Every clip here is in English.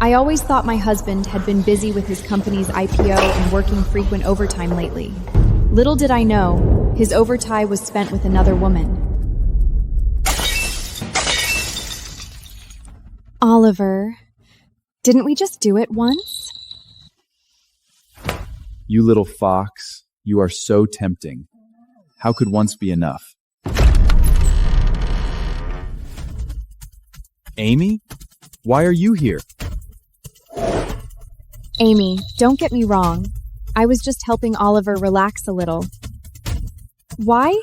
I always thought my husband had been busy with his company's IPO and working frequent overtime lately. Little did I know, his overtime was spent with another woman. Oliver, didn't we just do it once? You little fox, you are so tempting. How could once be enough? Amy? Why are you here? Amy, don't get me wrong. I was just helping Oliver relax a little. Why?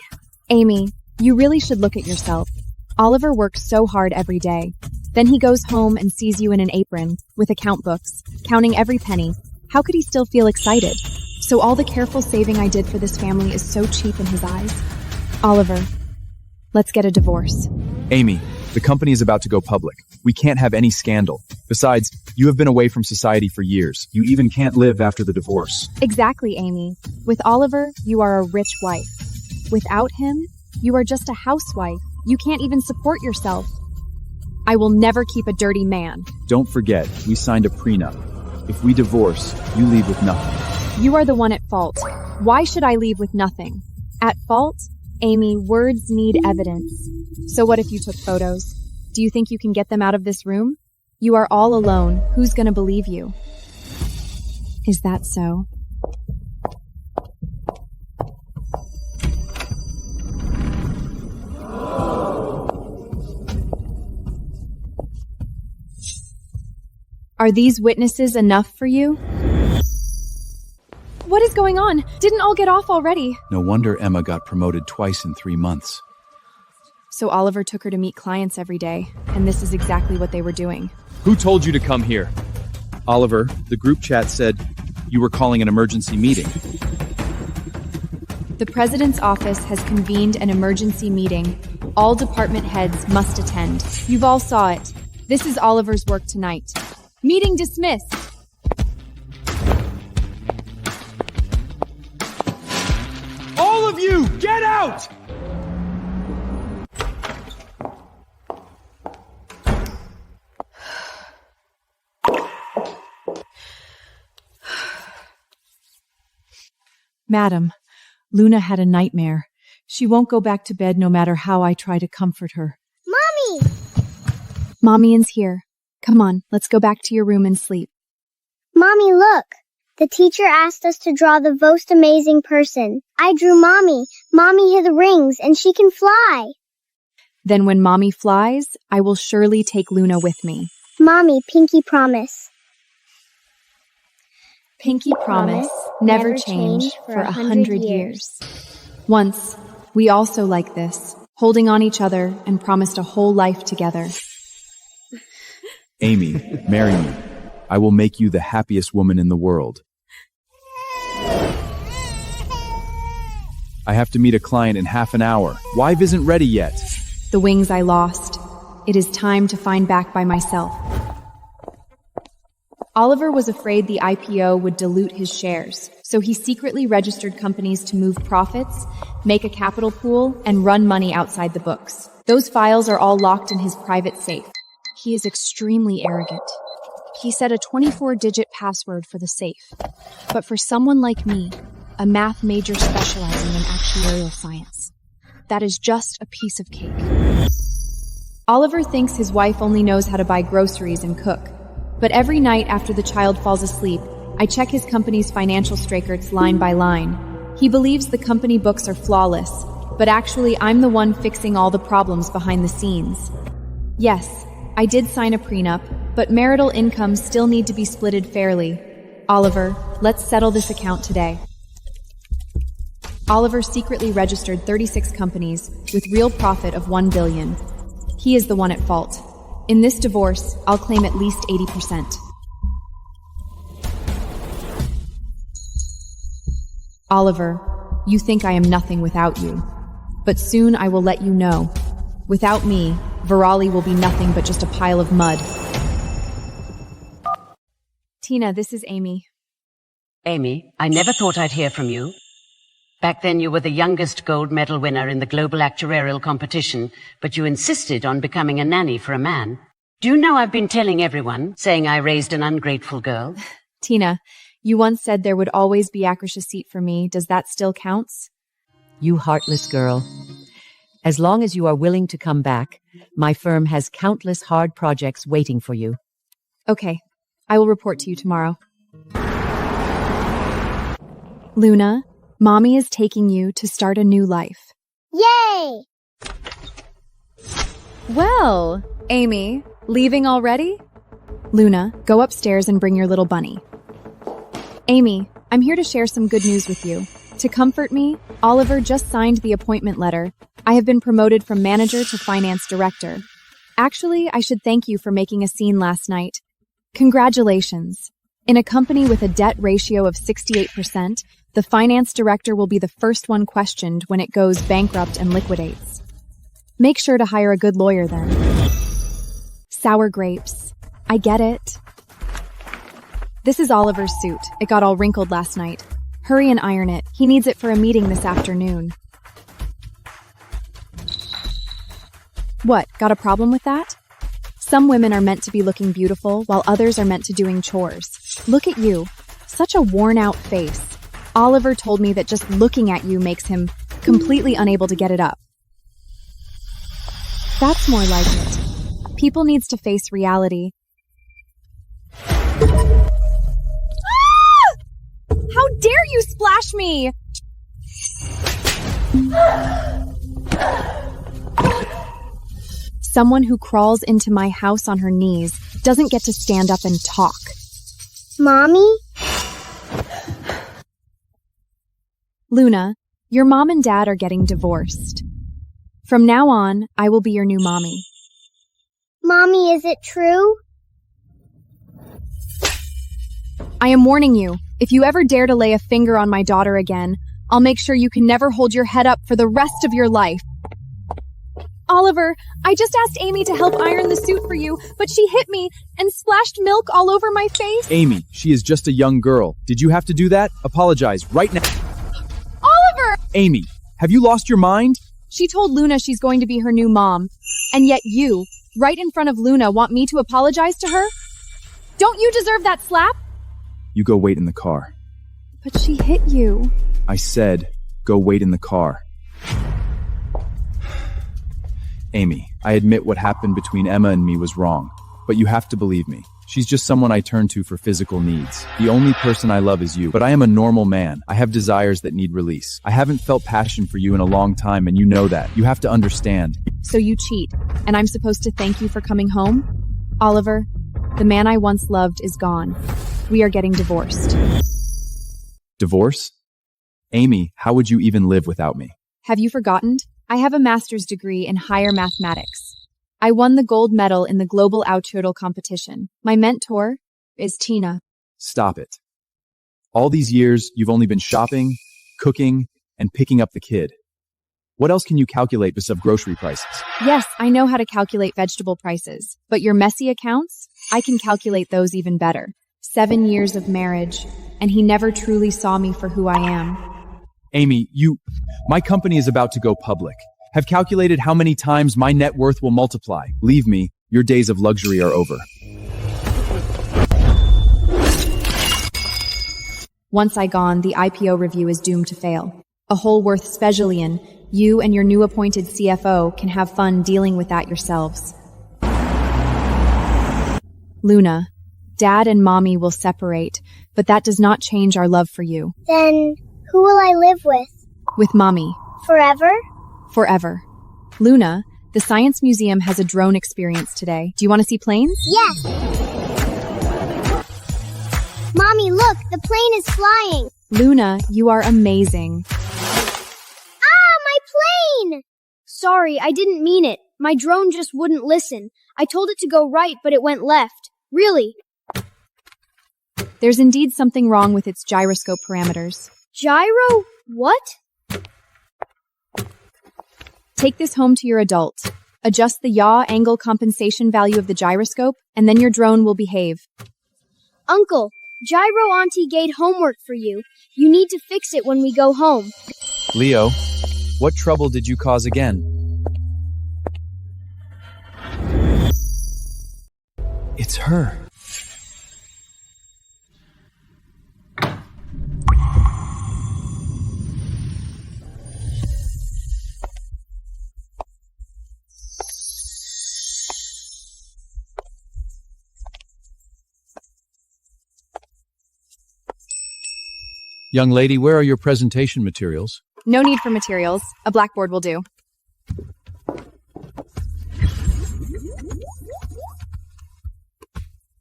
Amy, you really should look at yourself. Oliver works so hard every day. Then he goes home and sees you in an apron, with account books, counting every penny. How could he still feel excited? So all the careful saving I did for this family is so cheap in his eyes. Oliver, let's get a divorce. Amy, the company is about to go public. We can't have any scandal. Besides, you have been away from society for years. You even can't live after the divorce. Exactly, Amy. With Oliver, you are a rich wife. Without him, you are just a housewife. You can't even support yourself. I will never keep a dirty man. Don't forget, we signed a prenup. If we divorce, you leave with nothing. You are the one at fault. Why should I leave with nothing? At fault? Amy, words need evidence. So what if you took photos? Do you think you can get them out of this room? You are all alone. Who's gonna believe you? Is that so? Are these witnesses enough for you? What is going on? Didn't all get off already? No wonder Emma got promoted twice in 3 months. So Oliver took her to meet clients every day, and this is exactly what they were doing. Who told you to come here? Oliver, the group chat said you were calling an emergency meeting. The president's office has convened an emergency meeting. All department heads must attend. You've all saw it. This is Oliver's work tonight. Meeting dismissed. All of you, get out! Madam, Luna had a nightmare. She won't go back to bed no matter how I try to comfort her. Mommy! Mommy's here. Come on, let's go back to your room and sleep. Mommy, look! The teacher asked us to draw the most amazing person. I drew Mommy. Mommy has rings and she can fly. Then when Mommy flies, I will surely take Luna with me. Mommy, pinky promise. Pinky promise, never change for 100 years. Once, we also like this, holding on each other and promised a whole life together. Amy, marry me. I will make you the happiest woman in the world. I have to meet a client in half an hour. Wife isn't ready yet. The wings I lost. It is time to find back by myself. Oliver was afraid the IPO would dilute his shares, so he secretly registered companies to move profits, make a capital pool, and run money outside the books. Those files are all locked in his private safe. He is extremely arrogant. He set a 24-digit password for the safe. But for someone like me, a math major specializing in actuarial science, that is just a piece of cake. Oliver thinks his wife only knows how to buy groceries and cook. But every night after the child falls asleep, I check his company's financial records line by line. He believes the company books are flawless, but actually I'm the one fixing all the problems behind the scenes. Yes, I did sign a prenup, but marital incomes still need to be splitted fairly. Oliver, let's settle this account today. Oliver secretly registered 36 companies with real profit of $1 billion. He is the one at fault. In this divorce, I'll claim at least 80%. Oliver, you think I am nothing without you. But soon I will let you know. Without me, Virali will be nothing but just a pile of mud. Tina, this is Amy. Amy, I never thought I'd hear from you. Back then you were the youngest gold medal winner in the global actuarial competition, but you insisted on becoming a nanny for a man. Do you know I've been telling everyone, saying I raised an ungrateful girl? Tina, you once said there would always be a seat for me. Does that still counts? You heartless girl. As long as you are willing to come back, my firm has countless hard projects waiting for you. Okay, I will report to you tomorrow. Luna, Mommy is taking you to start a new life. Yay! Well, Amy, leaving already? Luna, go upstairs and bring your little bunny. Amy, I'm here to share some good news with you. To comfort me, Oliver just signed the appointment letter. I have been promoted from manager to finance director. Actually, I should thank you for making a scene last night. Congratulations. In a company with a debt ratio of 68%, the finance director will be the first one questioned when it goes bankrupt and liquidates. Make sure to hire a good lawyer then. Sour grapes. I get it. This is Oliver's suit. It got all wrinkled last night. Hurry and iron it. He needs it for a meeting this afternoon. What, got a problem with that? Some women are meant to be looking beautiful, while others are meant to doing chores. Look at you. Such a worn-out face. Oliver told me that just looking at you makes him completely unable to get it up. That's more like it. People needs to face reality. Ah! How dare you splash me! Someone who crawls into my house on her knees doesn't get to stand up and talk. Mommy? Luna, your mom and dad are getting divorced. From now on, I will be your new mommy. Mommy, is it true? I am warning you, if you ever dare to lay a finger on my daughter again, I'll make sure you can never hold your head up for the rest of your life. Oliver, I just asked Amy to help iron the suit for you, but she hit me and splashed milk all over my face. Amy, she is just a young girl. Did you have to do that? Apologize right now. Oliver! Amy, have you lost your mind? She told Luna she's going to be her new mom. And yet you, right in front of Luna, want me to apologize to her? Don't you deserve that slap? You go wait in the car. But she hit you. I said, go wait in the car. Amy, I admit what happened between Emma and me was wrong, but you have to believe me. She's just someone I turn to for physical needs. The only person I love is you, but I am a normal man. I have desires that need release. I haven't felt passion for you in a long time, and you know that. You have to understand. So you cheat, and I'm supposed to thank you for coming home? Oliver, the man I once loved is gone. We are getting divorced. Divorce? Amy, how would you even live without me? Have you forgotten? I have a master's degree in higher mathematics. I won the gold medal in the global Outturtle competition. My mentor is Tina. Stop it. All these years, you've only been shopping, cooking, and picking up the kid. What else can you calculate besides grocery prices? Yes, I know how to calculate vegetable prices, but your messy accounts? I can calculate those even better. 7 years of marriage, and he never truly saw me for who I am. Amy, my company is about to go public. Have calculated how many times my net worth will multiply. Believe me, your days of luxury are over. Once I gone, the IPO review is doomed to fail. A whole worth spezillion, you and your new appointed CFO can have fun dealing with that yourselves. Luna, Dad and Mommy will separate, but that does not change our love for you. Then who will I live with? With Mommy. Forever? Forever. Luna, the Science Museum has a drone experience today. Do you want to see planes? Yes! Mommy, look! The plane is flying! Luna, you are amazing. Ah, my plane! Sorry, I didn't mean it. My drone just wouldn't listen. I told it to go right, but it went left. Really. There's indeed something wrong with its gyroscope parameters. Gyro? What? Take this home to your adult. Adjust the yaw angle compensation value of the gyroscope, and then your drone will behave. Uncle, Gyro Auntie gave homework for you. You need to fix it when we go home. Leo, what trouble did you cause again? It's her. Young lady, where are your presentation materials? No need for materials. A blackboard will do.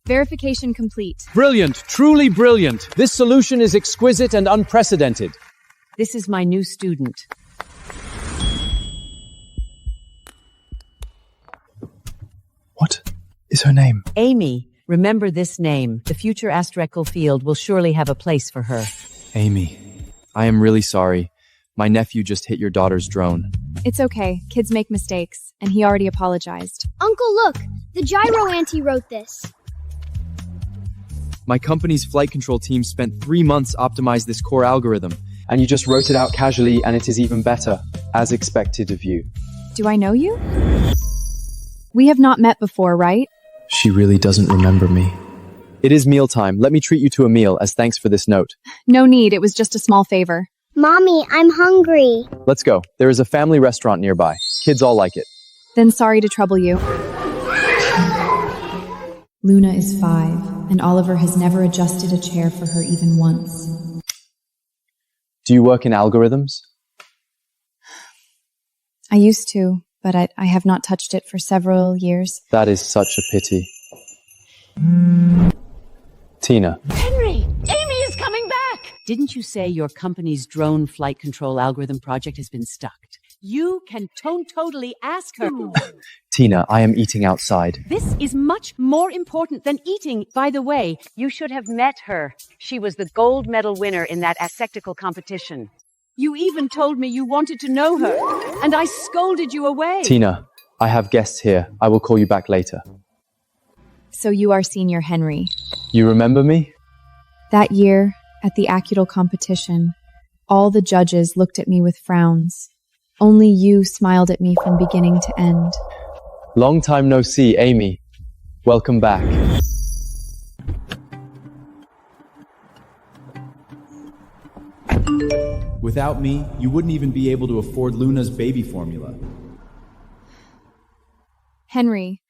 Verification complete. Brilliant, truly brilliant. This solution is exquisite and unprecedented. This is my new student. What is her name? Amy. Remember this name. The future asteroidal field will surely have a place for her. Amy. I am really sorry. My nephew just hit your daughter's drone. It's okay. Kids make mistakes, and he already apologized. Uncle, look! The gyro auntie wrote this. My company's flight control team spent 3 months optimize this core algorithm, and you just wrote it out casually and it is even better, as expected of you. Do I know you? We have not met before, right? She really doesn't remember me. It is mealtime. Let me treat you to a meal as thanks for this note. No need. It was just a small favor. Mommy, I'm hungry. Let's go. There is a family restaurant nearby. Kids all like it. Then sorry to trouble you. Luna is 5, and Oliver has never adjusted a chair for her even once. Do you work in algorithms? I used to, but I have not touched it for several years. That is such a pity. Tina. Henry! Amy is coming back! Didn't you say your company's drone flight control algorithm project has been stuck? You can totally ask her. Tina, I am eating outside. This is much more important than eating. By the way, you should have met her. She was the gold medal winner in that aseptical competition. You even told me you wanted to know her, and I scolded you away. Tina, I have guests here. I will call you back later. So you are Senior Henry. You remember me? That year, at the Acudal competition, all the judges looked at me with frowns. Only you smiled at me from beginning to end. Long time no see, Amy. Welcome back. Without me, you wouldn't even be able to afford Luna's baby formula. Henry,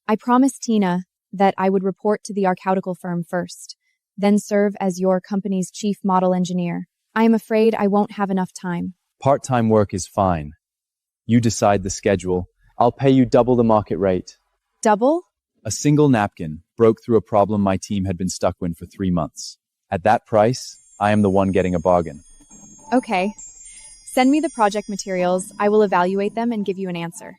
I promised Tina that I would report to the archautical firm first, then serve as your company's chief model engineer. I am afraid I won't have enough time. Part-time work is fine. You decide the schedule. I'll pay you double the market rate. Double? A single napkin broke through a problem my team had been stuck in for 3 months. At that price, I am the one getting a bargain. Okay. Send me the project materials. I will evaluate them and give you an answer.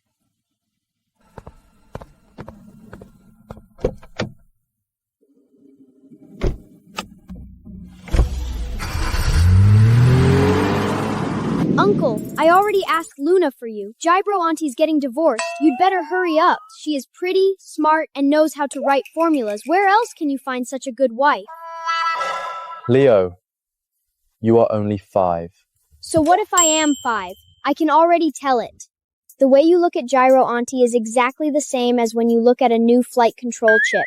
Uncle, I already asked Luna for you. Gyro Auntie's getting divorced. You'd better hurry up. She is pretty, smart, and knows how to write formulas. Where else can you find such a good wife? Leo, you are only 5. So what if I am 5? I can already tell it. The way you look at Gyro Auntie is exactly the same as when you look at a new flight control chip.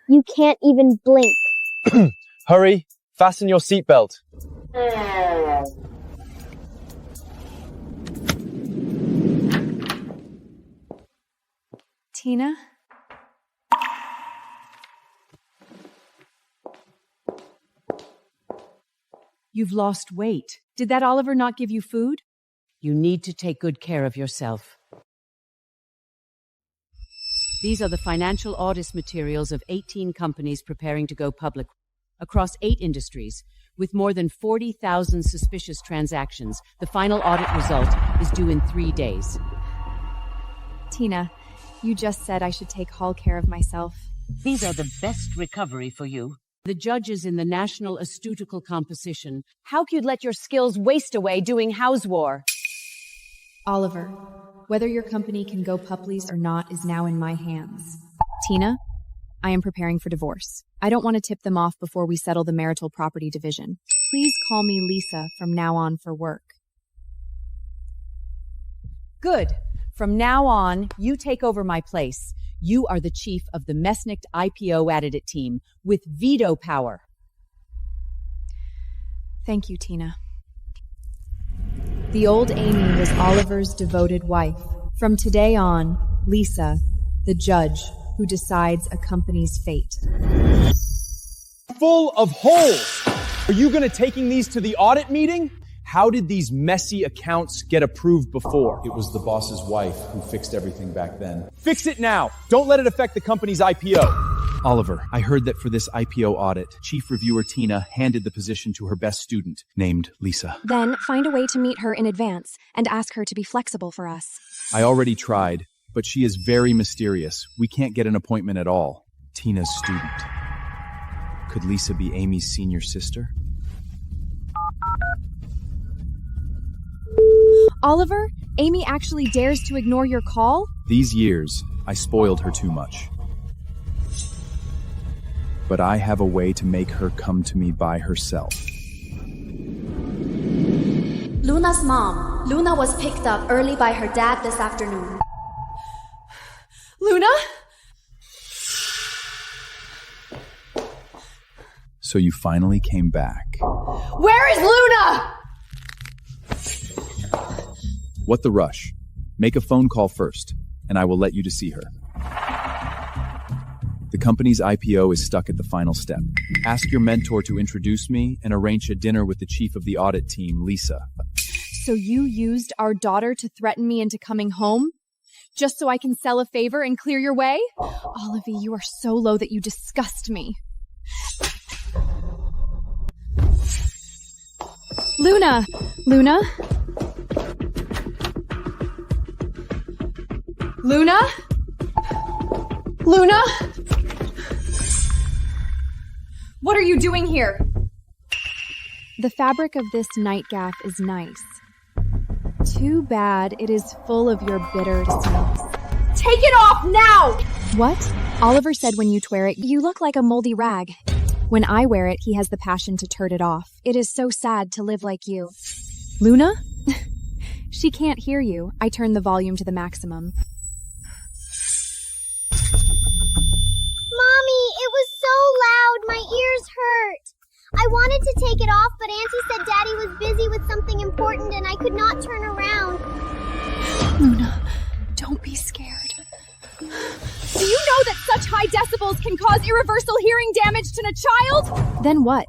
You can't even blink. Hurry, fasten your seatbelt. Tina? You've lost weight. Did that Oliver not give you food? You need to take good care of yourself. These are the financial audit materials of 18 companies preparing to go public across 8 industries. With more than 40,000 suspicious transactions, the final audit result is due in 3 days. Tina, you just said I should take all care of myself. These are the best recovery for you. The judges in the national astutical composition. How could you let your skills waste away doing house war? Oliver, whether your company can go public or not is now in my hands. Tina, I am preparing for divorce. I don't want to tip them off before we settle the marital property division. Please call me Lisa from now on for work. Good. From now on, you take over my place. You are the chief of the Mesnicked IPO Addit team with veto power. Thank you, Tina. The old Amy was Oliver's devoted wife. From today on, Lisa, the judge who decides a company's fate. Full of holes! Are you gonna taking these to the audit meeting? How did these messy accounts get approved before? It was the boss's wife who fixed everything back then. Fix it now! Don't let it affect the company's IPO. Oliver, I heard that for this IPO audit, Chief Reviewer Tina handed the position to her best student, named Lisa. Then find a way to meet her in advance and ask her to be flexible for us. I already tried, but she is very mysterious. We can't get an appointment at all. Tina's student. Could Lisa be Amy's senior sister? Oliver, Amy actually dares to ignore your call? These years, I spoiled her too much. But I have a way to make her come to me by herself. Luna's mom. Luna was picked up early by her dad this afternoon. Luna? So you finally came back. Where is Luna? What the rush? Make a phone call first, and I will let you to see her. The company's IPO is stuck at the final step. Ask your mentor to introduce me and arrange a dinner with the chief of the audit team, Lisa. So you used our daughter to threaten me into coming home? Just so I can sell a favor and clear your way? Olivia, you are so low that you disgust me. Luna! Luna? Luna? Luna? What are you doing here? The fabric of this nightgown is nice. Too bad it is full of your bitter smells. Take it off now! What? Oliver said when you wear it, You look like a moldy rag. when I wear it, he has the passion to turn it off. It is so sad to live like you. Luna? She can't hear you. I turned the volume to the maximum. Mommy, it was so loud, my ears hurt. I wanted to take it off, but Auntie said Daddy was busy with something important and I could not turn around. Luna, don't be scared. Do you know that such high decibels can cause irreversible hearing damage to a child? Then what?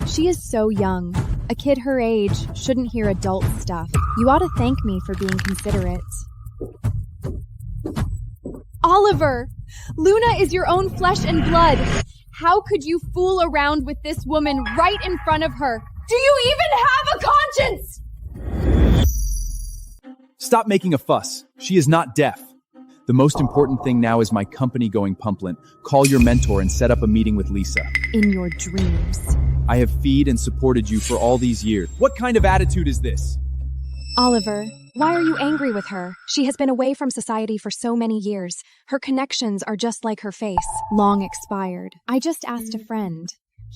She is so young. A kid her age shouldn't hear adult stuff. You ought to thank me for being considerate. Oliver! Luna is your own flesh and blood. How could you fool around with this woman right in front of her? Do you even have a conscience? Stop making a fuss. She is not deaf. The most important thing now is my company going pumplin'. Call your mentor and set up a meeting with Lisa. In your dreams. I have feed and supported you for all these years. What kind of attitude is this? Oliver, why are you angry with her? She has been away from society for so many years. Her connections are just like her face. Long expired. I just asked a friend.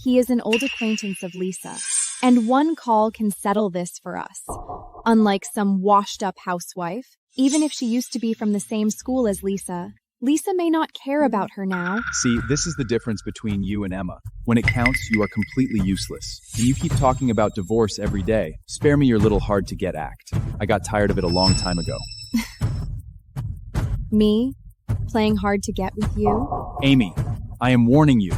He is an old acquaintance of Lisa. And one call can settle this for us. Unlike some washed-up housewife, even if she used to be from the same school as Lisa, Lisa may not care about her now. See, this is the difference between you and Emma. When it counts, you are completely useless. And you keep talking about divorce every day. Spare me your little hard-to-get act. I got tired of it a long time ago. Me? Playing hard to get with you? Amy, I am warning you.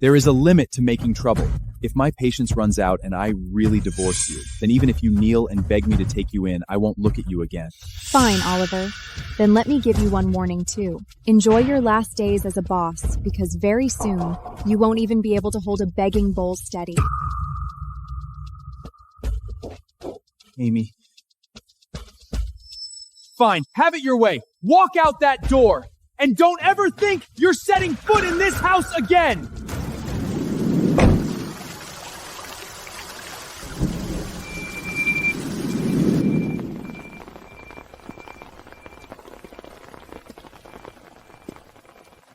There is a limit to making trouble. If my patience runs out and I really divorce you, then even if you kneel and beg me to take you in, I won't look at you again. Fine, Oliver. Then let me give you one warning too. Enjoy your last days as a boss, because very soon, you won't even be able to hold a begging bowl steady. Amy. Fine, have it your way. Walk out that door. And don't ever think you're setting foot in this house again.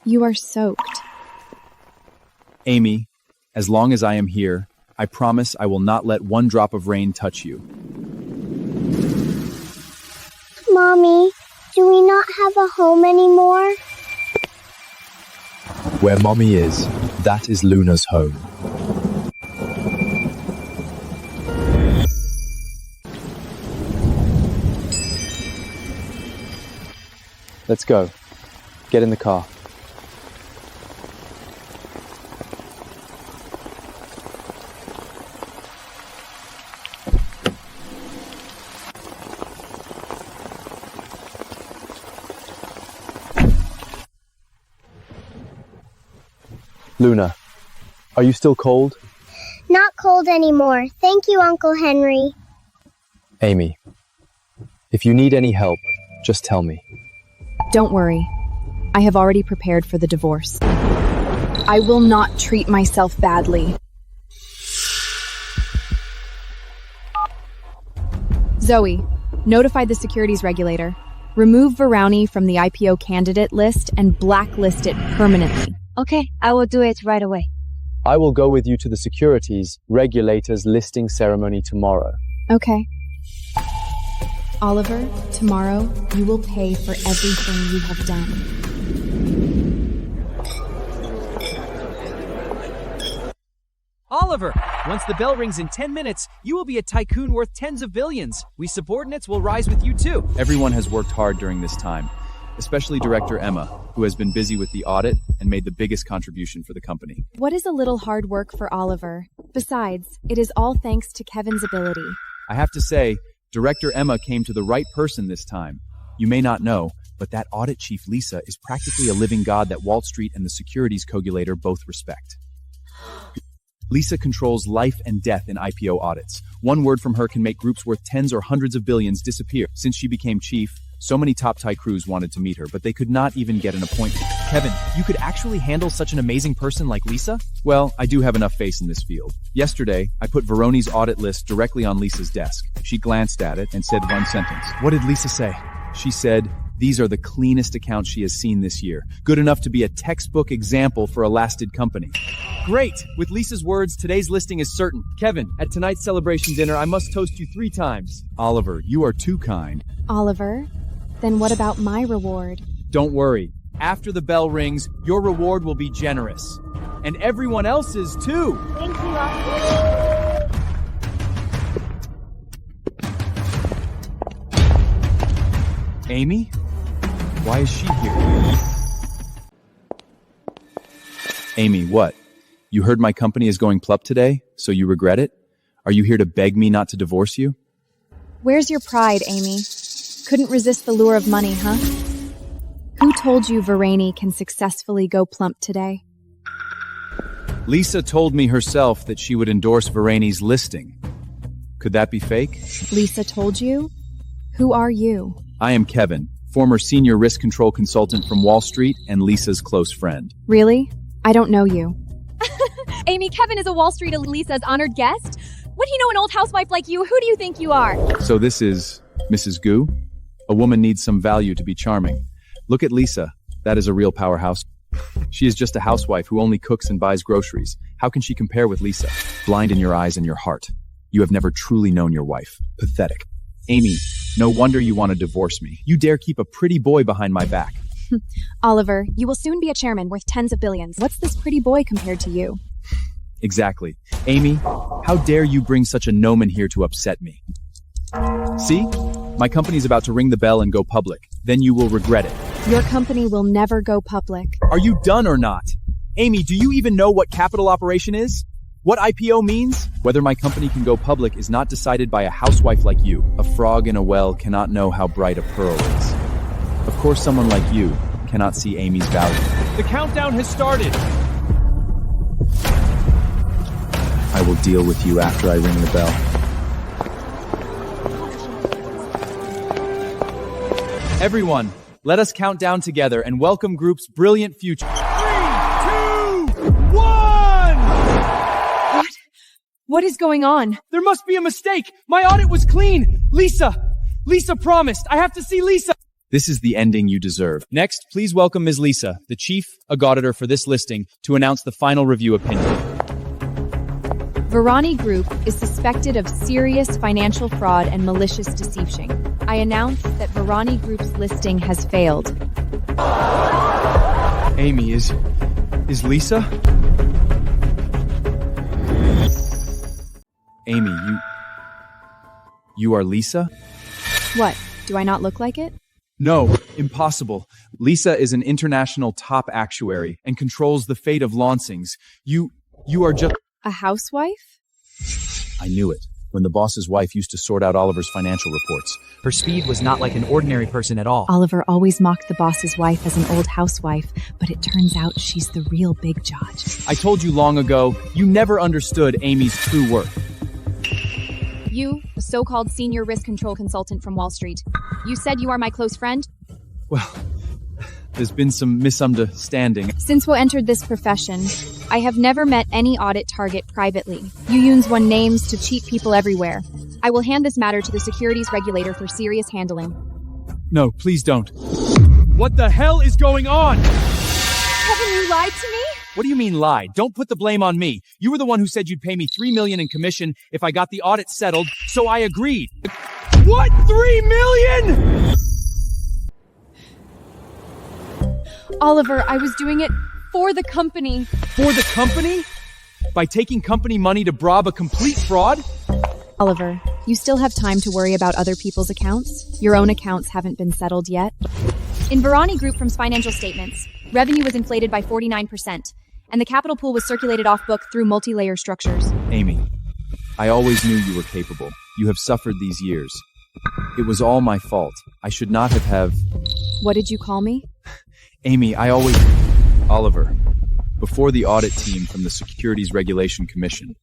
You are soaked. Amy, as long as I am here, I promise I will not let one drop of rain touch you. Mommy, do we not have a home anymore? Where mommy is, that is Luna's home. Let's go. Get in the car. Luna, are you still cold? Not cold anymore. Thank you, Uncle Henry. Amy, if you need any help, just tell me. Don't worry. I have already prepared for the divorce. I will not treat myself badly. Zoe, notify the securities regulator. Remove Varani from the IPO candidate list and blacklist it permanently. Okay, I will do it right away. I will go with you to the securities regulators listing ceremony tomorrow. Okay. Oliver, tomorrow you will pay for everything you have done. Oliver, once the bell rings in 10 minutes, you will be a tycoon worth tens of billions. We subordinates will rise with you too. Everyone has worked hard during this time, especially Director Emma, who has been busy with the audit and made the biggest contribution for the company. What is a little hard work for Oliver? Besides, it is all thanks to Kevin's ability. I have to say, Director Emma came to the right person this time. You may not know, but that audit chief Lisa is practically a living god that Wall Street and the securities regulator both respect. Lisa controls life and death in IPO audits. One word from her can make groups worth tens or hundreds of billions disappear. Since she became chief, so many top tycoons wanted to meet her, but they could not even get an appointment. Kevin, you could actually handle such an amazing person like Lisa? Well, I do have enough face in this field. Yesterday, I put Veroni's audit list directly on Lisa's desk. She glanced at it and said one sentence. What did Lisa say? She said, "These are the cleanest accounts she has seen this year. Good enough to be a textbook example for a lasted company." Great! With Lisa's words, today's listing is certain. Kevin, at tonight's celebration dinner, I must toast you 3 times. Oliver, you are too kind. Oliver, then what about my reward? Don't worry. After the bell rings, your reward will be generous. And everyone else's too. Thank you, Uncle. Amy? Why is she here? Amy, what? You heard my company is going plup today, so you regret it? Are you here to beg me not to divorce you? Where's your pride, Amy? Couldn't resist the lure of money, huh? Who told you Varani can successfully go plump today? Lisa told me herself that she would endorse Varani's listing. Could that be fake? Lisa told you? Who are you? I am Kevin, former senior risk control consultant from Wall Street and Lisa's close friend. Really? I don't know you. Amy, Kevin is a Wall Street Lisa's honored guest. Would he know an old housewife like you? Who do you think you are? So this is Mrs. Gu? A woman needs some value to be charming. Look at Lisa. That is a real powerhouse. She is just a housewife who only cooks and buys groceries. How can she compare with Lisa? Blind in your eyes and your heart. You have never truly known your wife. Pathetic. Amy, no wonder you want to divorce me. You dare keep a pretty boy behind my back. Oliver, you will soon be a chairman worth tens of billions. What's this pretty boy compared to you? Exactly. Amy, how dare you bring such a gnomon here to upset me? See? My company's about to ring the bell and go public. Then you will regret it. Your company will never go public. Are you done or not? Amy, do you even know what capital operation is? What IPO means? Whether my company can go public is not decided by a housewife like you. A frog in a well cannot know how bright a pearl is. Of course, someone like you cannot see Amy's value. The countdown has started. I will deal with you after I ring the bell. Everyone, let us count down together and welcome Group's brilliant future. 3, 2, 1! What is going on? There must be a mistake. My audit was clean. Lisa promised. I have to see Lisa. This is the ending you deserve. Next, please welcome Ms. Lisa, the chief auditor for this listing, to announce the final review opinion. Varani Group is suspected of serious financial fraud and malicious deception. I announce that Varani Group's listing has failed. Amy, is Is Lisa? Amy, you are Lisa? What? Do I not look like it? No, impossible. Lisa is an international top actuary and controls the fate of Lansings. You are just... A housewife? I knew it. When the boss's wife used to sort out Oliver's financial reports. Her speed was not like an ordinary person at all. Oliver always mocked the boss's wife as an old housewife, but it turns out she's the real big judge. I told you long ago, you never understood Amy's true worth. You, a so-called senior risk control consultant from Wall Street. You said you are my close friend? Well, there's been some misunderstanding. Since we entered this profession, I have never met any audit target privately. You use one names to cheat people everywhere. I will hand this matter to the securities regulator for serious handling. No, please don't. What the hell is going on? Haven't you lied to me? What do you mean lied? Don't put the blame on me. You were the one who said you'd pay me $3 million in commission if I got the audit settled, so I agreed. What? $3 million?! Oliver, I was doing it for the company. For the company? By taking company money to bribe a complete fraud? Oliver, you still have time to worry about other people's accounts. Your own accounts haven't been settled yet. In Varani Group from financial statements, revenue was inflated by 49%, and the capital pool was circulated off-book through multi-layer structures. Amy, I always knew you were capable. You have suffered these years. It was all my fault. I should not have... What did you call me? Amy, Oliver, before the audit team from the Securities Regulation Commission.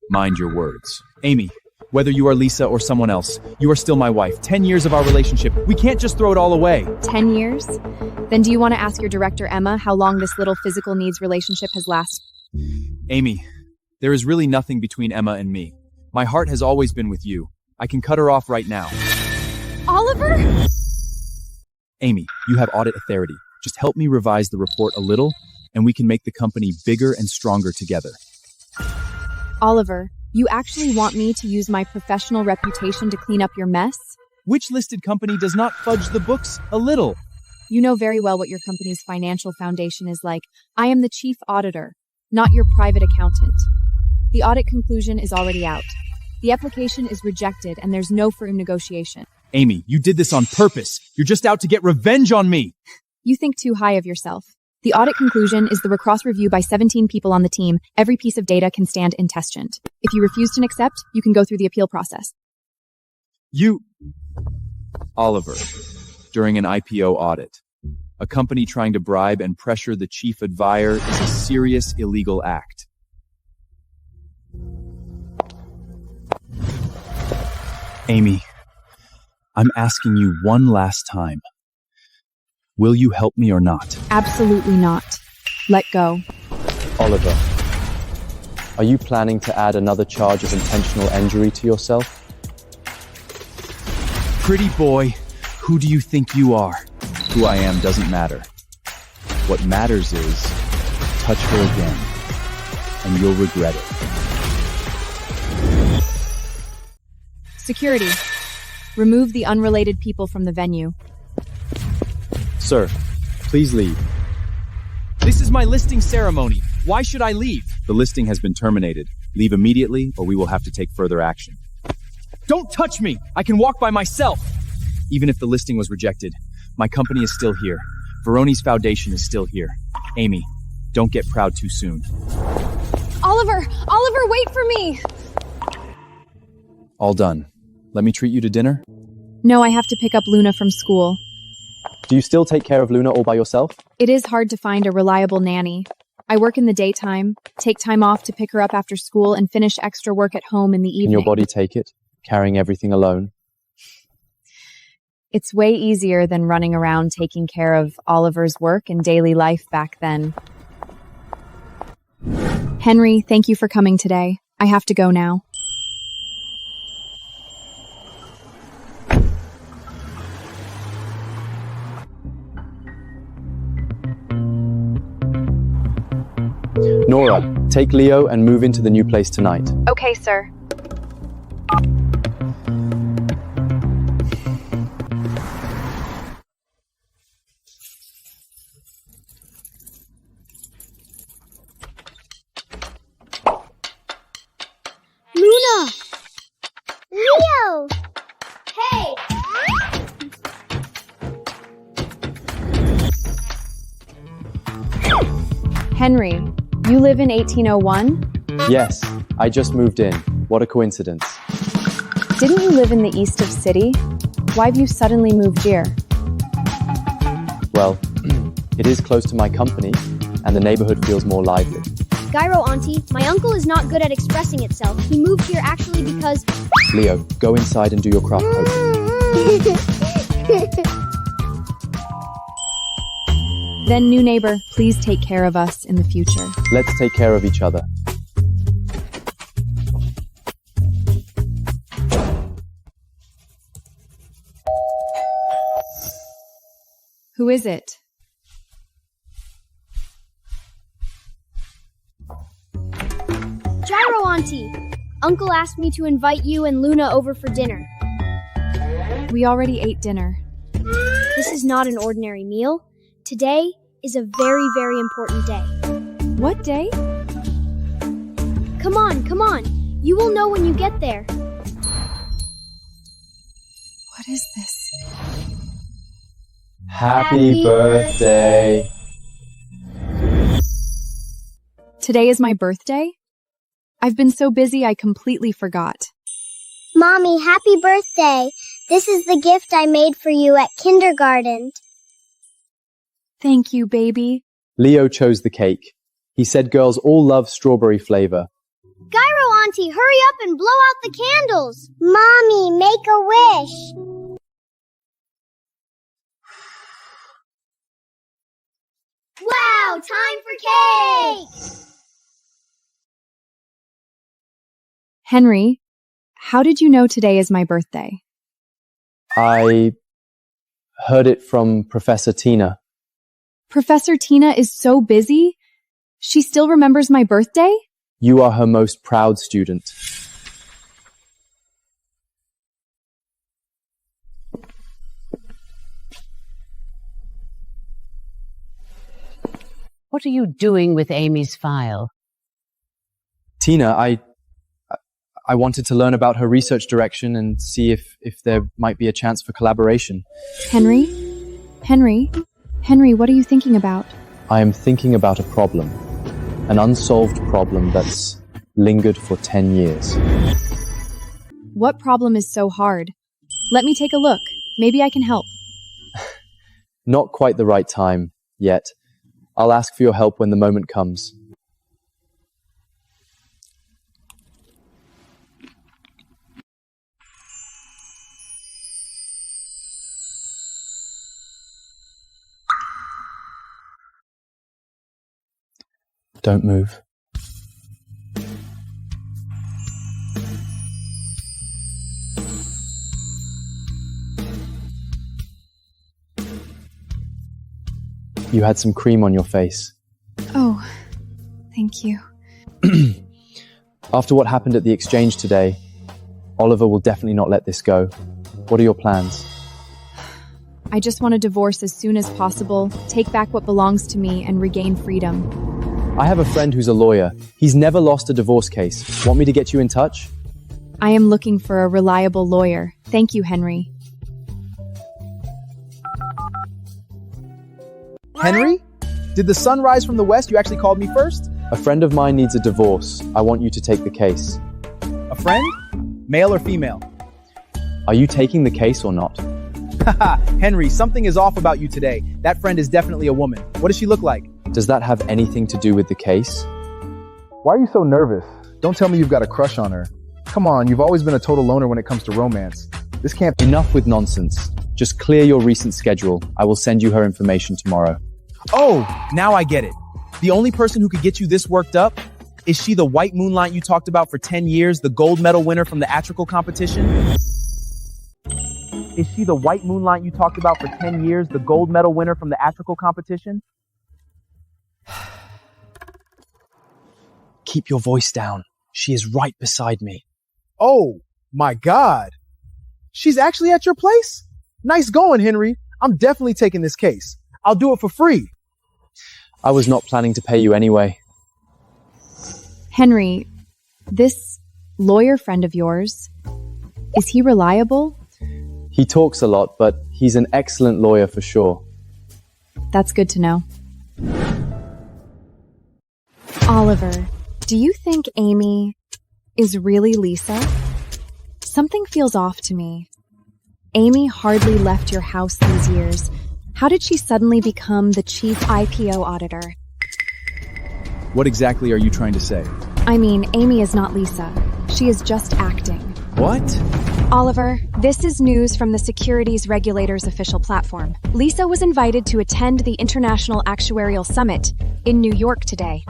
Mind your words. Amy, whether you are Lisa or someone else, you are still my wife. 10 years of our relationship. We can't just throw it all away. 10 years? Then do you want to ask your director, Emma, how long this little physical needs relationship has lasted? Amy, there is really nothing between Emma and me. My heart has always been with you. I can cut her off right now. Oliver? Amy, you have audit authority. Just help me revise the report a little, and we can make the company bigger and stronger together. Oliver, you actually want me to use my professional reputation to clean up your mess? Which listed company does not fudge the books a little? You know very well what your company's financial foundation is like. I am the chief auditor, not your private accountant. The audit conclusion is already out. The application is rejected, and there's no firm negotiation. Amy, you did this on purpose. You're just out to get revenge on me. You think too high of yourself. The audit conclusion is the cross review by 17 people on the team. Every piece of data can stand in testament. If you refuse to accept, you can go through the appeal process. Oliver, during an IPO audit, a company trying to bribe and pressure the chief advisor is a serious illegal act. Amy, I'm asking you one last time. Will you help me or not? Absolutely not. Let go. Oliver, are you planning to add another charge of intentional injury to yourself? Pretty boy, who do you think you are? Who I am doesn't matter. What matters is, touch her again, and you'll regret it. Security. Remove the unrelated people from the venue. Sir, please leave. This is my listing ceremony. Why should I leave? The listing has been terminated. Leave immediately, or we will have to take further action. Don't touch me! I can walk by myself! Even if the listing was rejected, my company is still here. Veroni's foundation is still here. Amy, don't get proud too soon. Oliver, wait for me! All done. Let me treat you to dinner? No, I have to pick up Luna from school. Do you still take care of Luna all by yourself? It is hard to find a reliable nanny. I work in the daytime, take time off to pick her up after school, and finish extra work at home in the evening. Can your body take it, carrying everything alone? It's way easier than running around taking care of Oliver's work and daily life back then. Henry, thank you for coming today. I have to go now. Nora, take Leo and move into the new place tonight. Okay, sir. Henry, you live in 1801? Yes, I just moved in. What a coincidence. Didn't you live in the east of city? Why have you suddenly moved here? Well, it is close to my company, and the neighborhood feels more lively. Gyro Auntie, my uncle is not good at expressing itself. He moved here actually because... Leo, go inside and do your craft poking. Then, new neighbor, please take care of us in the future. Let's take care of each other. Who is it? Gyro Auntie! Uncle asked me to invite you and Luna over for dinner. We already ate dinner. This is not an ordinary meal. Today is a very, very important day. What day? Come on, come on. You will know when you get there. What is this? Happy birthday. Today is my birthday? I've been so busy I completely forgot. Mommy, happy birthday. This is the gift I made for you at kindergarten. Thank you, baby. Leo chose the cake. He said girls all love strawberry flavor. Gyro Auntie, hurry up and blow out the candles. Mommy, make a wish. Wow, time for cake! Henry, how did you know today is my birthday? I heard it from Professor Tina. Professor Tina is so busy? She still remembers my birthday? You are her most proud student. What are you doing with Amy's file? Tina, I wanted to learn about her research direction and see if there might be a chance for collaboration. Henry, what are you thinking about? I am thinking about a problem. An unsolved problem that's lingered for 10 years. What problem is so hard? Let me take a look. Maybe I can help. Not quite the right time yet. I'll ask for your help when the moment comes. Don't move. You had some cream on your face. Oh, thank you. After what happened at the exchange today, Oliver will definitely not let this go. What are your plans? I just want a divorce as soon as possible, take back what belongs to me, and regain freedom. I have a friend who's a lawyer. He's never lost a divorce case. Want me to get you in touch? I am looking for a reliable lawyer. Thank you, Henry. Henry? Did the sun rise from the west? You actually called me first? A friend of mine needs a divorce. I want you to take the case. A friend? Male or female? Are you taking the case or not? Haha, Henry, something is off about you today. That friend is definitely a woman. What does she look like? Does that have anything to do with the case? Why are you so nervous? Don't tell me you've got a crush on her. Come on, you've always been a total loner when it comes to romance. This can't... Enough with nonsense. Just clear your recent schedule. I will send you her information tomorrow. Oh, now I get it. The only person who could get you this worked up? Is she the white moonlight you talked about for 10 years, the gold medal winner from the theatrical competition? Is she the white moonlight you talked about for 10 years, the gold medal winner from the theatrical competition? Keep your voice down. She is right beside me. Oh, my God. She's actually at your place? Nice going, Henry. I'm definitely taking this case. I'll do it for free. I was not planning to pay you anyway. Henry, this lawyer friend of yours, is he reliable? He talks a lot, but he's an excellent lawyer for sure. That's good to know. Oliver, do you think Amy is really Lisa? Something feels off to me. Amy hardly left your house these years. How did she suddenly become the chief IPO auditor? What exactly are you trying to say? I mean, Amy is not Lisa. She is just acting. What? Oliver, this is news from the Securities Regulators official platform. Lisa was invited to attend the International Actuarial Summit in New York today.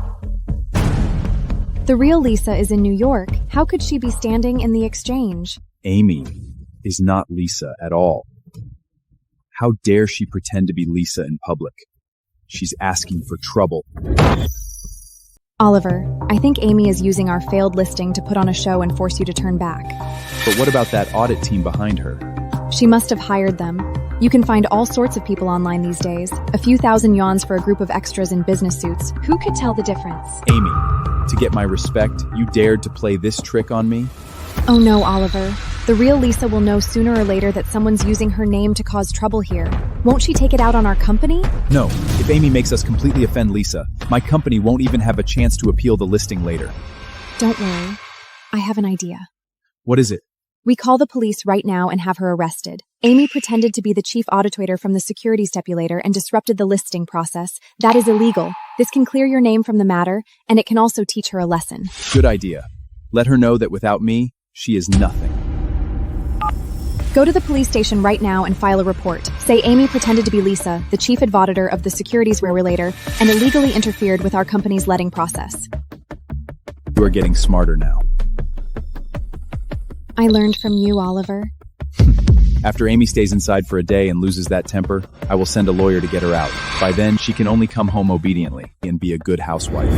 The real Lisa is in New York. How could she be standing in the exchange? Amy is not Lisa at all. How dare she pretend to be Lisa in public? She's asking for trouble. Oliver, I think Amy is using our failed listing to put on a show and force you to turn back. But what about that audit team behind her? She must have hired them. You can find all sorts of people online these days. A few thousand yuans for a group of extras in business suits. Who could tell the difference? Amy, to get my respect, you dared to play this trick on me? Oh no, Oliver. The real Lisa will know sooner or later that someone's using her name to cause trouble here. Won't she take it out on our company? No, if Amy makes us completely offend Lisa, my company won't even have a chance to appeal the listing later. Don't worry. I have an idea. What is it? We call the police right now and have her arrested. Amy pretended to be the chief auditor from the securities stipulator and disrupted the listing process. That is illegal. This can clear your name from the matter, and it can also teach her a lesson. Good idea. Let her know that without me, she is nothing. Go to the police station right now and file a report. Say Amy pretended to be Lisa, the chief auditor of the securities regulator, and illegally interfered with our company's letting process. You are getting smarter now. I learned from you, Oliver. After Amy stays inside for a day and loses that temper, I will send a lawyer to get her out. By then, she can only come home obediently and be a good housewife.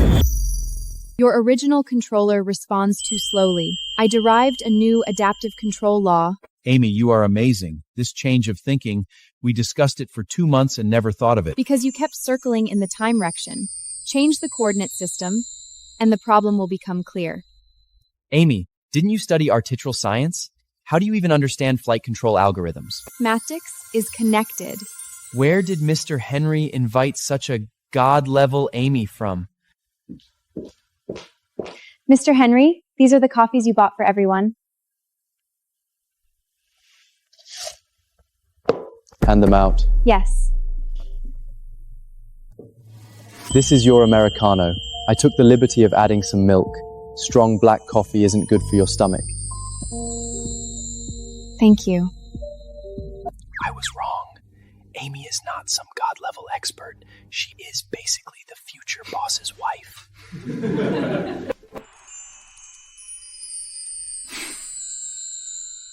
Your original controller responds too slowly. I derived a new adaptive control law. Amy, you are amazing. This change of thinking, we discussed it for 2 months and never thought of it. Because you kept circling in the time direction. Change the coordinate system, and the problem will become clear. Amy, didn't you study artificial science? How do you even understand flight control algorithms? Mathematics is connected. Where did Mr. Henry invite such a god-level Amy from? Mr. Henry, these are the coffees you bought for everyone. Hand them out. Yes. This is your Americano. I took the liberty of adding some milk. Strong black coffee isn't good for your stomach. Thank you. I was wrong. Amy is not some god-level expert. She is basically the future boss's wife.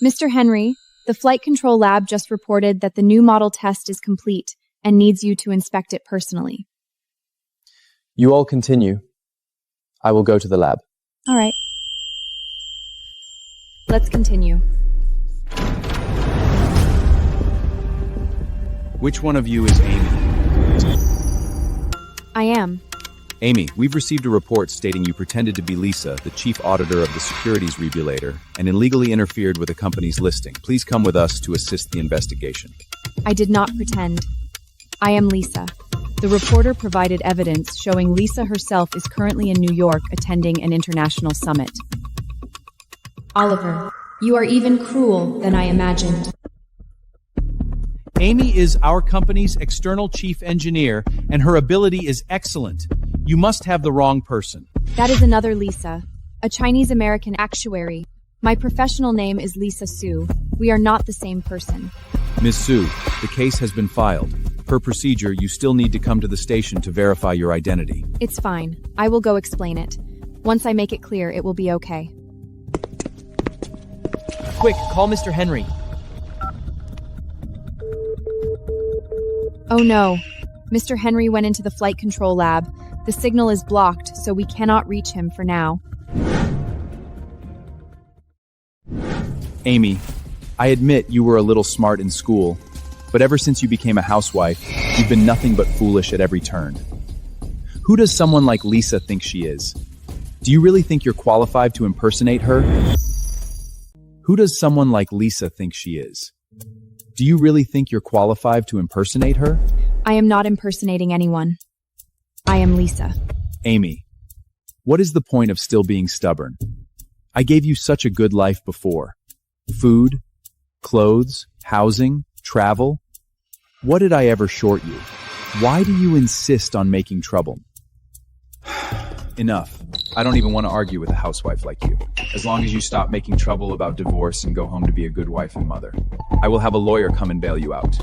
Mr. Henry, the flight control lab just reported that the new model test is complete and needs you to inspect it personally. You all continue. I will go to the lab. All right. Let's continue. Which one of you is Amy? I am. Amy, we've received a report stating you pretended to be Lisa, the chief auditor of the securities regulator, and illegally interfered with the company's listing. Please come with us to assist the investigation. I did not pretend. I am Lisa. The reporter provided evidence showing Lisa herself is currently in New York attending an international summit. Oliver, you are even cruel than I imagined. Amy is our company's external chief engineer, and her ability is excellent. You must have the wrong person. That is another Lisa, a Chinese-American actuary. My professional name is Lisa Su. We are not the same person. Ms. Su, the case has been filed. Per procedure, you still need to come to the station to verify your identity. It's fine. I will go explain it. Once I make it clear, it will be okay. Quick, call Mr. Henry. Oh no. Mr. Henry went into the flight control lab. The signal is blocked, so we cannot reach him for now. Amy, I admit you were a little smart in school, but ever since you became a housewife, you've been nothing but foolish at every turn. Who does someone like Lisa think she is? Do you really think you're qualified to impersonate her? Who does someone like Lisa think she is? Do you really think you're qualified to impersonate her? I am not impersonating anyone. I am Lisa. Amy, What is the point of still being stubborn? I gave you such a good life before. Food, clothes, housing, travel. What did I ever short you? Why do you insist on making trouble? Enough. I don't even want to argue with a housewife like you. As long as you stop making trouble about divorce and go home to be a good wife and mother. I will have a lawyer come and bail you out.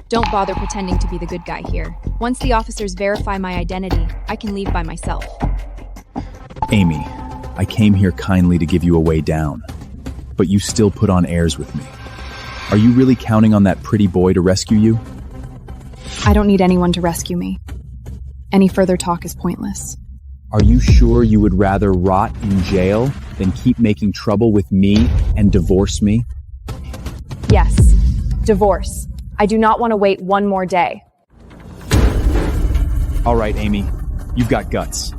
Don't bother pretending to be the good guy here. Once the officers verify my identity, I can leave by myself. Amy, I came here kindly to give you a way down, but you still put on airs with me. Are you really counting on that pretty boy to rescue you? I don't need anyone to rescue me. Any further talk is pointless. Are you sure you would rather rot in jail than keep making trouble with me and divorce me? Yes, divorce. I do not want to wait one more day. All right, Amy, you've got guts.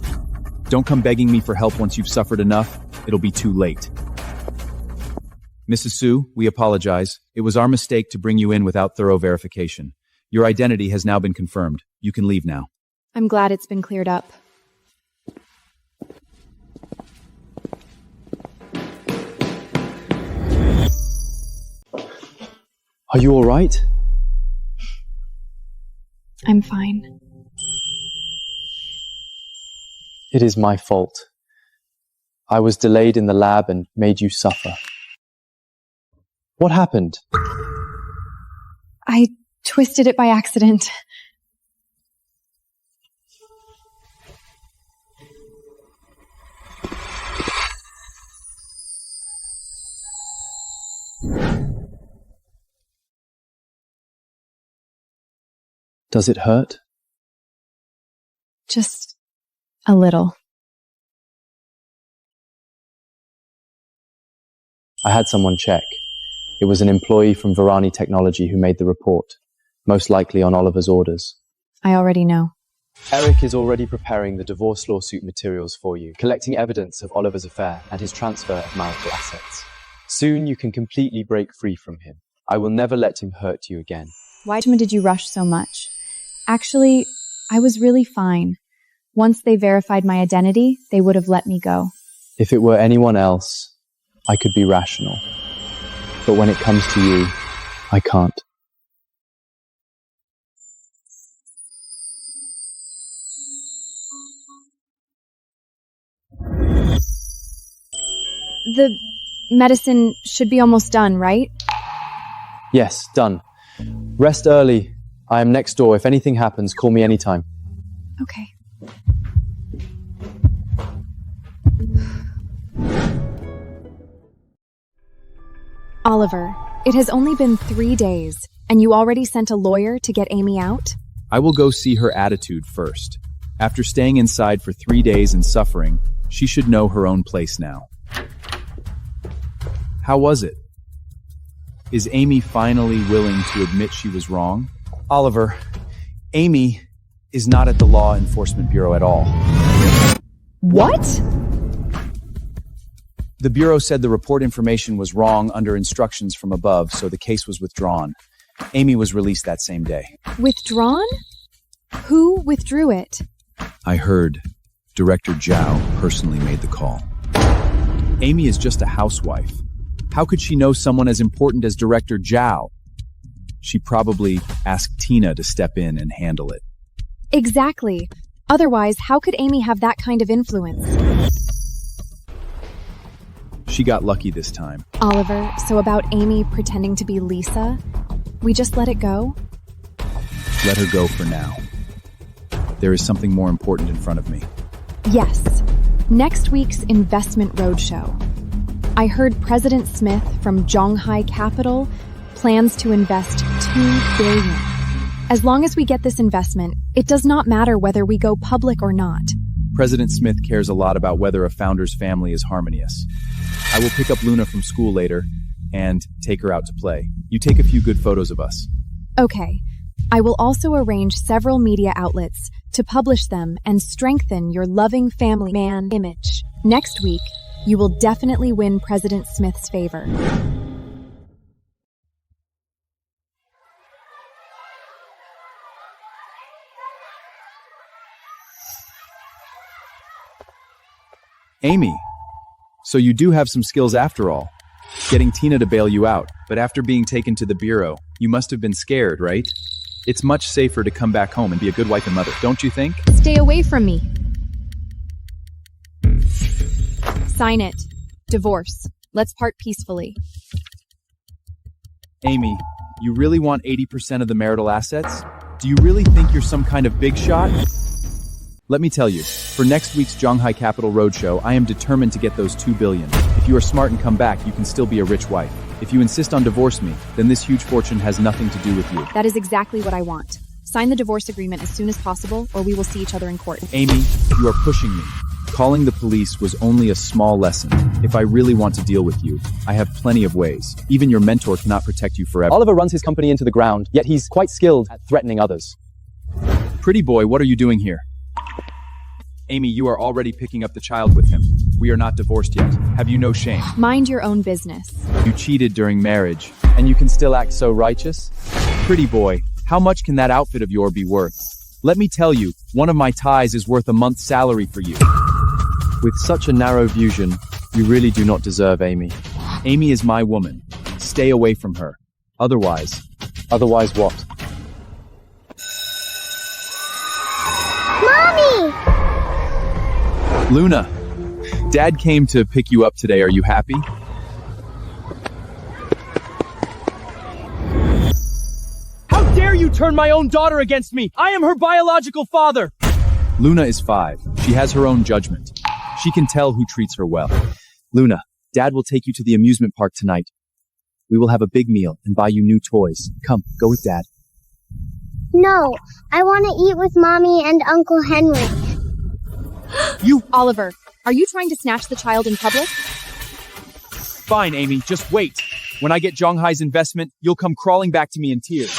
Don't come begging me for help once you've suffered enough. It'll be too late. Mrs. Sue, we apologize. It was our mistake to bring you in without thorough verification. Your identity has now been confirmed. You can leave now. I'm glad it's been cleared up. Are you all right? I'm fine. It is my fault. I was delayed in the lab and made you suffer. What happened? I twisted it by accident. Does it hurt? Just a little. I had someone check. It was an employee from Varani Technology who made the report, most likely on Oliver's orders. I already know. Eric is already preparing the divorce lawsuit materials for you, collecting evidence of Oliver's affair and his transfer of marital assets. Soon you can completely break free from him. I will never let him hurt you again. Why did you rush so much? Actually, I was really fine. Once they verified my identity, they would have let me go. If it were anyone else, I could be rational. But when it comes to you, I can't. The medicine should be almost done, right? Yes, done. Rest early. I am next door. If anything happens, call me anytime. Okay. Oliver, it has only been 3 days, and you already sent a lawyer to get Amy out? I will go see her attitude first. After staying inside for 3 days and suffering, she should know her own place now. How was it? Is Amy finally willing to admit she was wrong? Oliver, Amy is not at the Law Enforcement Bureau at all. What? The Bureau said the report information was wrong under instructions from above, so the case was withdrawn. Amy was released that same day. Withdrawn? Who withdrew it? I heard Director Zhao personally made the call. Amy is just a housewife. How could she know someone as important as Director Zhao? She probably asked Tina to step in and handle it. Exactly. Otherwise, how could Amy have that kind of influence? She got lucky this time. Oliver, so about Amy pretending to be Lisa, we just let it go? Let her go for now. There is something more important in front of me. Yes. Next week's investment roadshow. I heard President Smith from Zhonghai Capital plans to invest $2 billion. As long as we get this investment, it does not matter whether we go public or not. President Smith cares a lot about whether a founder's family is harmonious. I will pick up Luna from school later and take her out to play. You take a few good photos of us. Okay. I will also arrange several media outlets to publish them and strengthen your loving family man image. Next week, you will definitely win President Smith's favor. Amy, so you do have some skills after all. Getting Tina to bail you out, but after being taken to the bureau, you must have been scared, right? It's much safer to come back home and be a good wife and mother, don't you think? Stay away from me. Sign it. Divorce. Let's part peacefully. Amy, you really want 80% of the marital assets? Do you really think you're some kind of big shot? Let me tell you, for next week's Shanghai Capital Roadshow, I am determined to get those $2 billion. If you are smart and come back, you can still be a rich wife. If you insist on divorce me, then this huge fortune has nothing to do with you. That is exactly what I want. Sign the divorce agreement as soon as possible, or we will see each other in court. Amy, you are pushing me. Calling the police was only a small lesson. If I really want to deal with you, I have plenty of ways. Even your mentor cannot protect you forever. Oliver runs his company into the ground, yet he's quite skilled at threatening others. Pretty boy, what are you doing here? Amy, you are already picking up the child with him. We are not divorced yet. Have you no shame? Mind your own business. You cheated during marriage. And you can still act so righteous? Pretty boy, how much can that outfit of yours be worth? Let me tell you, one of my ties is worth a month's salary for you. With such a narrow vision, you really do not deserve Amy. Amy is my woman. Stay away from her. Otherwise what? Mommy! Luna, Dad came to pick you up today. Are you happy? How dare you turn my own daughter against me? I am her biological father. Luna is 5. She has her own judgment. She can tell who treats her well. Luna, Dad will take you to the amusement park tonight. We will have a big meal and buy you new toys. Come, go with Dad. No, I want to eat with Mommy and Uncle Henry. Oliver, are you trying to snatch the child in public? Fine, Amy, just wait. When I get Zhonghai's investment, you'll come crawling back to me in tears.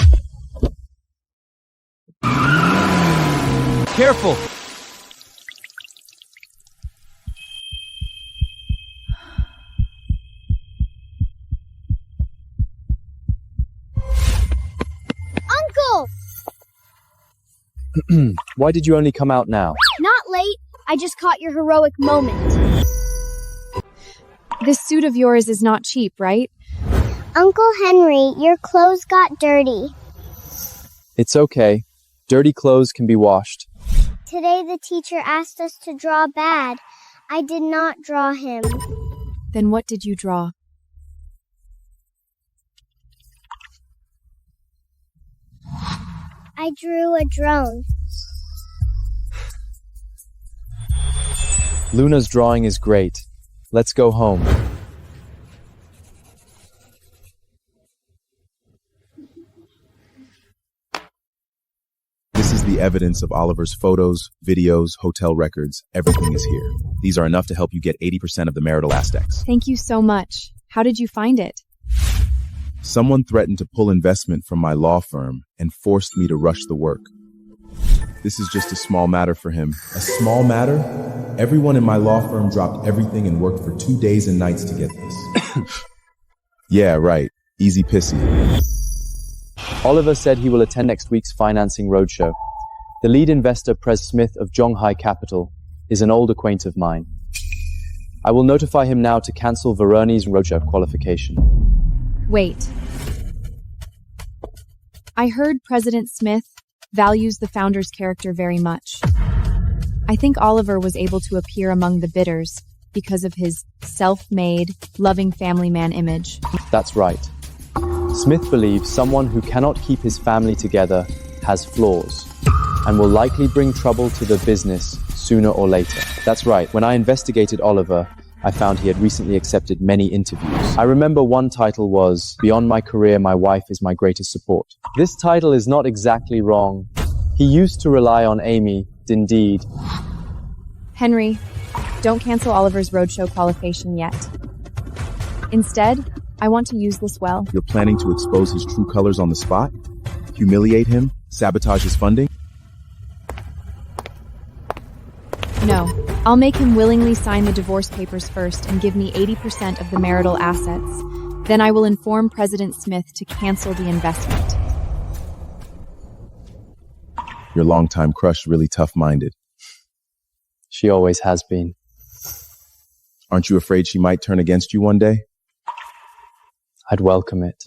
Careful! Uncle! Why did you only come out now? Not late. I just caught your heroic moment. This suit of yours is not cheap, right? Uncle Henry, your clothes got dirty. It's okay. Dirty clothes can be washed. Today the teacher asked us to draw bad. I did not draw him. Then what did you draw? I drew a drone. Luna's drawing is great. Let's go home. This is the evidence of Oliver's photos, videos, hotel records. Everything is here. These are enough to help you get 80% of the marital assets. Thank you so much. How did you find it? Someone threatened to pull investment from my law firm and forced me to rush the work. This is just a small matter for him. A small matter? Everyone in my law firm dropped everything and worked for 2 days and nights to get this. Yeah, right. Easy pissy. Oliver said he will attend next week's financing roadshow. The lead investor, Pres Smith of Shanghai Capital, is an old acquaintance of mine. I will notify him now to cancel Veroni's roadshow qualification. Wait. I heard President Smith values the founder's character very much. I think Oliver was able to appear among the bidders because of his self-made, loving family man image. That's right. Smith believes someone who cannot keep his family together has flaws and will likely bring trouble to the business sooner or later. That's right. When I investigated Oliver, I found he had recently accepted many interviews. I remember one title was, "Beyond my career, my wife is my greatest support." This title is not exactly wrong. He used to rely on Amy, indeed. Henry, don't cancel Oliver's roadshow qualification yet. Instead, I want to use this well. You're planning to expose his true colors on the spot? Humiliate him? Sabotage his funding? No, I'll make him willingly sign the divorce papers first and give me 80% of the marital assets. Then I will inform President Smith to cancel the investment. Your longtime crush really tough-minded. She always has been. Aren't you afraid she might turn against you one day? I'd welcome it.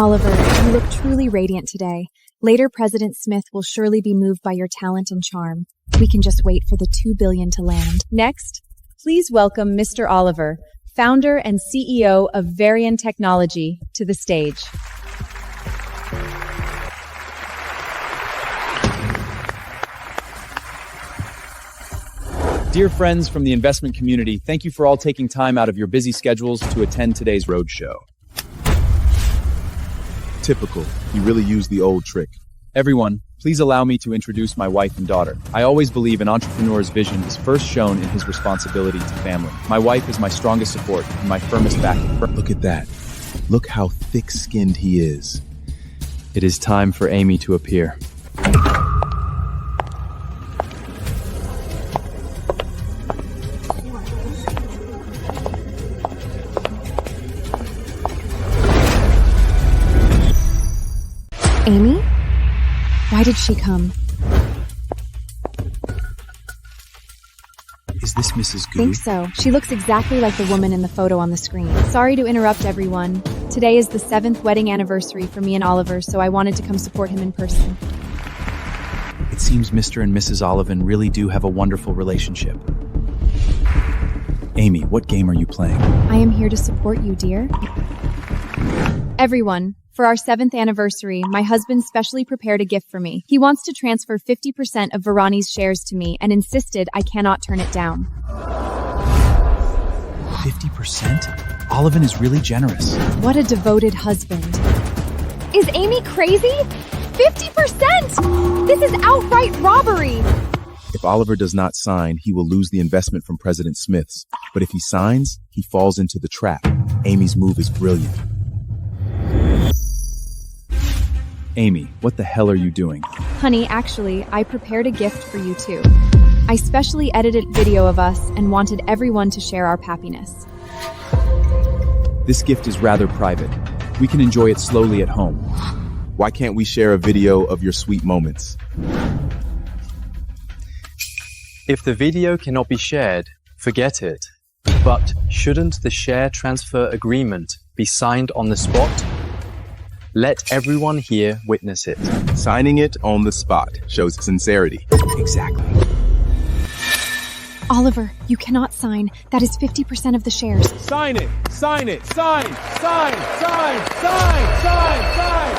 Oliver, you look truly radiant today. Later, President Smith will surely be moved by your talent and charm. We can just wait for the $2 billion to land. Next, please welcome Mr. Oliver, founder and CEO of Varian Technology, to the stage. Dear friends from the investment community, thank you for all taking time out of your busy schedules to attend today's roadshow. Typical. You really used the old trick. Everyone, please allow me to introduce my wife and daughter. I always believe an entrepreneur's vision is first shown in his responsibility to family. My wife is my strongest support and my firmest backing. Look at that. Look how thick-skinned he is. It is time for Amy to appear. Amy? Why did she come? Is this Mrs. Gu? Think so. She looks exactly like the woman in the photo on the screen. Sorry to interrupt everyone. Today is the 7th wedding anniversary for me and Oliver, so I wanted to come support him in person. It seems Mr. and Mrs. Olivan really do have a wonderful relationship. Amy, what game are you playing? I am here to support you, dear. Everyone, for our 7th anniversary, my husband specially prepared a gift for me. He wants to transfer 50% of Varani's shares to me and insisted I cannot turn it down. 50%? Olivan is really generous. What a devoted husband. Is Amy crazy? 50%! This is outright robbery! If Oliver does not sign, he will lose the investment from President Smith's. But if he signs, he falls into the trap. Amy's move is brilliant. Amy, what the hell are you doing? Honey, actually, I prepared a gift for you too. I specially edited video of us and wanted everyone to share our happiness. This gift is rather private. We can enjoy it slowly at home. Why can't we share a video of your sweet moments? If the video cannot be shared, forget it. But shouldn't the share transfer agreement be signed on the spot? Let everyone here witness it. Signing it on the spot shows sincerity. Exactly. Oliver, you cannot sign. That is 50% of the shares. Sign it! Sign it! Sign! Sign! Sign! Sign! Sign! Sign!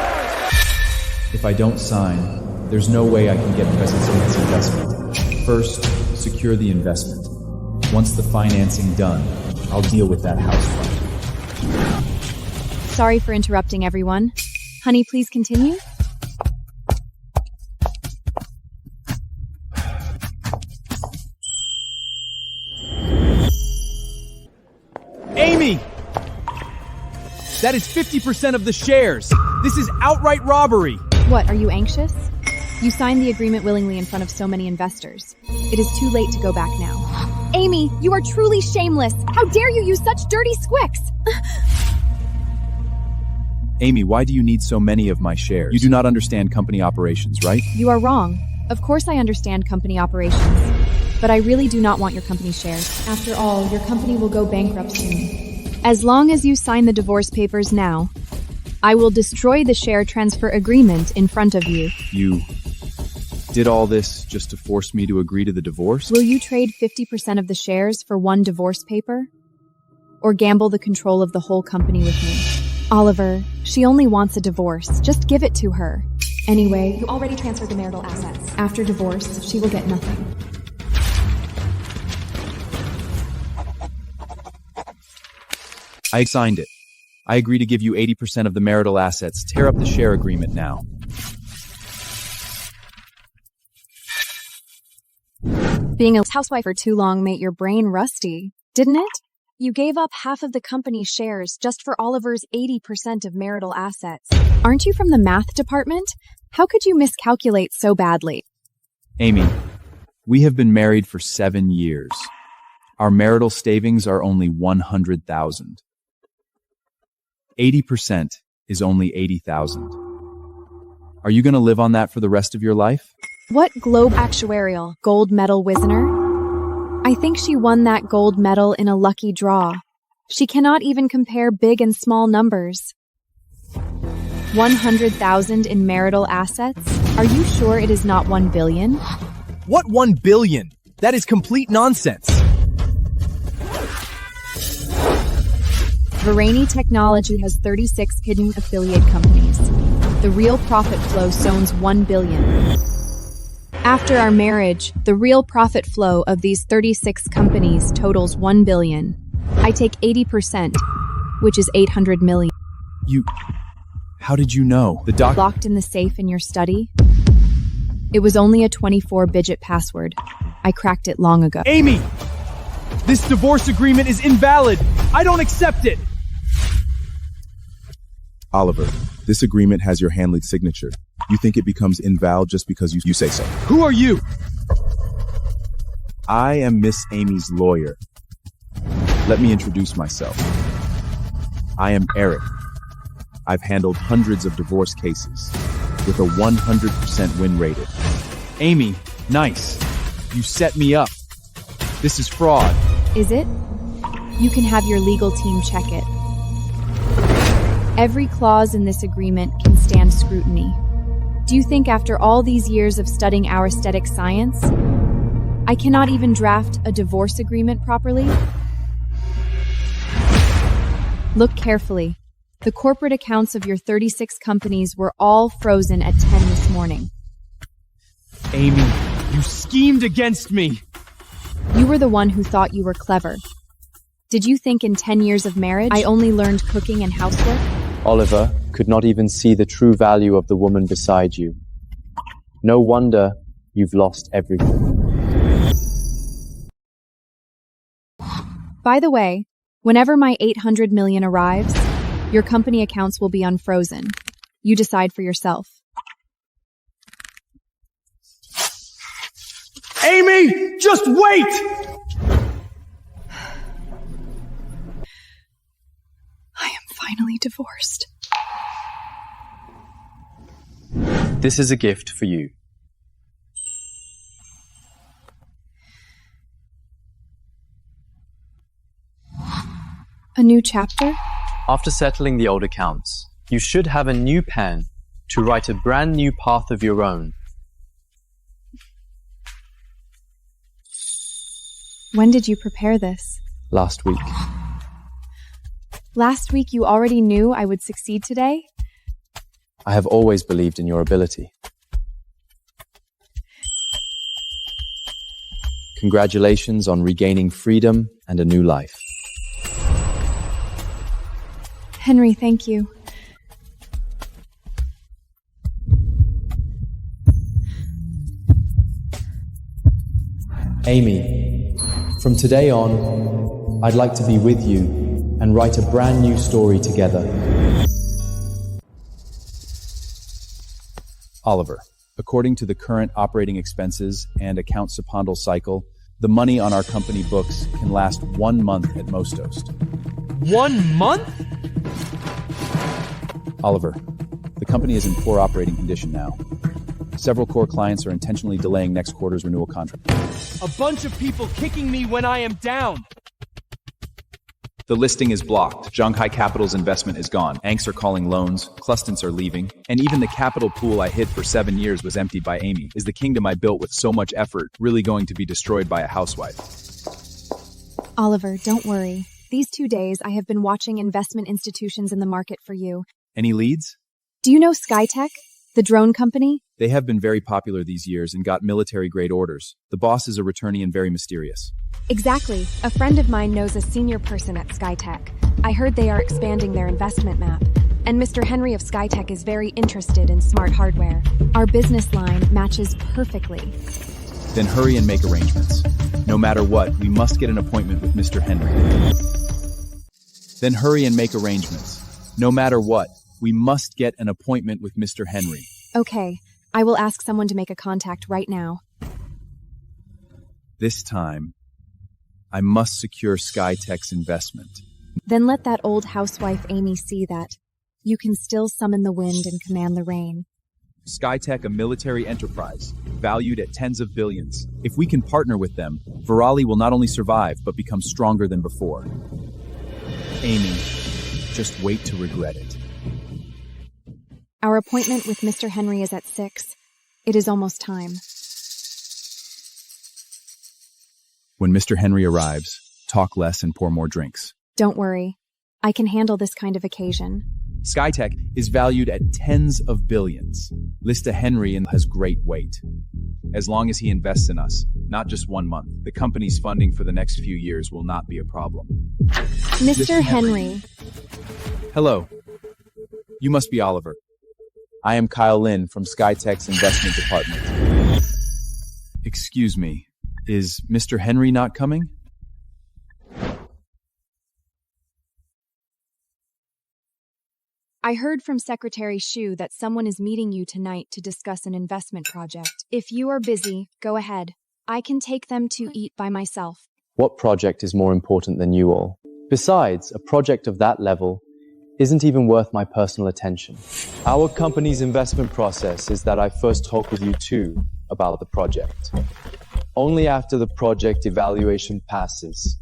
If I don't sign, there's no way I can get President Smith's investment. First, secure the investment. Once the financing done, I'll deal with that house front. Sorry for interrupting everyone. Honey, please continue. Amy! That is 50% of the shares. This is outright robbery. What, are you anxious? You signed the agreement willingly in front of so many investors. It is too late to go back now. Amy, you are truly shameless. How dare you use such dirty squicks? Amy, why do you need so many of my shares? You do not understand company operations, right? You are wrong. Of course I understand company operations. But I really do not want your company shares. After all, your company will go bankrupt soon. As long as you sign the divorce papers now, I will destroy the share transfer agreement in front of you. You did all this just to force me to agree to the divorce? Will you trade 50% of the shares for one divorce paper? Or gamble the control of the whole company with me? Oliver, she only wants a divorce. Just give it to her. Anyway, you already transferred the marital assets. After divorce, she will get nothing. I signed it. I agree to give you 80% of the marital assets. Tear up the share agreement now. Being a housewife for too long made your brain rusty, didn't it? You gave up half of the company's shares just for Oliver's 80% of marital assets. Aren't you from the math department? How could you miscalculate so badly? Amy, we have been married for 7 years. Our marital savings are only 100,000. 80% is only 80,000. Are you going to live on that for the rest of your life? What globe actuarial gold medal winner? I think she won that gold medal in a lucky draw. She cannot even compare big and small numbers. 100,000 in marital assets? Are you sure it is not 1 billion? What 1 billion? That is complete nonsense. Varani Technology has 36 hidden affiliate companies. The real profit flow zones 1 billion. After our marriage, the real profit flow of these 36 companies totals 1 billion. I take 80%, which is 800 million. How did you know? The doc Locked in the safe in your study? It was only a 24-digit password. I cracked it long ago. Amy! This divorce agreement is invalid! I don't accept it! Oliver, this agreement has your Hanley signature. You think it becomes invalid just because you say so? Who are you? I am Miss Amy's lawyer. Let me introduce myself. I am Eric. I've handled hundreds of divorce cases with a 100% win rating. Amy, nice. You set me up. This is fraud. Is it? You can have your legal team check it. Every clause in this agreement can stand scrutiny. Do you think after all these years of studying our aesthetic science, I cannot even draft a divorce agreement properly? Look carefully. The corporate accounts of your 36 companies were all frozen at 10 this morning. Amy, you schemed against me! You were the one who thought you were clever. Did you think in 10 years of marriage, I only learned cooking and housework? Oliver could not even see the true value of the woman beside you. No wonder you've lost everything. By the way, whenever my 800 million arrives, your company accounts will be unfrozen. You decide for yourself. Amy, just wait! I am finally divorced. This is a gift for you. A new chapter? After settling the old accounts, you should have a new pen to write a brand new path of your own. When did you prepare this? Last week. Last week you already knew I would succeed today? I have always believed in your ability. Congratulations on regaining freedom and a new life. Henry, thank you. Amy, from today on, I'd like to be with you and write a brand new story together. Oliver, according to the current operating expenses and account sepondal cycle, the money on our company books can last 1 month at most. 1 month? Oliver, the company is in poor operating condition now. Several core clients are intentionally delaying next quarter's renewal contract. A bunch of people kicking me when I am down. The listing is blocked. Zhanghai Capital's investment is gone. Anks are calling loans. Clustons are leaving. And even the capital pool I hid for 7 years was emptied by Amy. Is the kingdom I built with so much effort really going to be destroyed by a housewife? Oliver, don't worry. These 2 days I have been watching investment institutions in the market for you. Any leads? Do you know SkyTech, the drone company? They have been very popular these years and got military-grade orders. The boss is a returnee and very mysterious. Exactly. A friend of mine knows a senior person at SkyTech. I heard they are expanding their investment map. And Mr. Henry of SkyTech is very interested in smart hardware. Our business line matches perfectly. Then hurry and make arrangements. No matter what, we must get an appointment with Mr. Henry. Then hurry and make arrangements. No matter what, we must get an appointment with Mr. Henry. Okay, I will ask someone to make a contact right now. This time, I must secure SkyTech's investment. Then let that old housewife Amy see that you can still summon the wind and command the rain. SkyTech, a military enterprise, valued at tens of billions. If we can partner with them, Virali will not only survive, but become stronger than before. Amy, just wait to regret it. Our appointment with Mr. Henry is at 6. It is almost time. When Mr. Henry arrives, talk less and pour more drinks. Don't worry. I can handle this kind of occasion. SkyTech is valued at tens of billions. Mr. Henry has great weight. As long as he invests in us, not just 1 month, the company's funding for the next few years will not be a problem. Mr. Henry. Hello. You must be Oliver. I am Kyle Lin from SkyTech's investment department. Excuse me, is Mr. Henry not coming? I heard from Secretary Shu that someone is meeting you tonight to discuss an investment project. If you are busy, go ahead. I can take them to eat by myself. What project is more important than you all? Besides, a project of that level isn't even worth my personal attention. Our company's investment process is that I first talk with you two about the project. Only after the project evaluation passes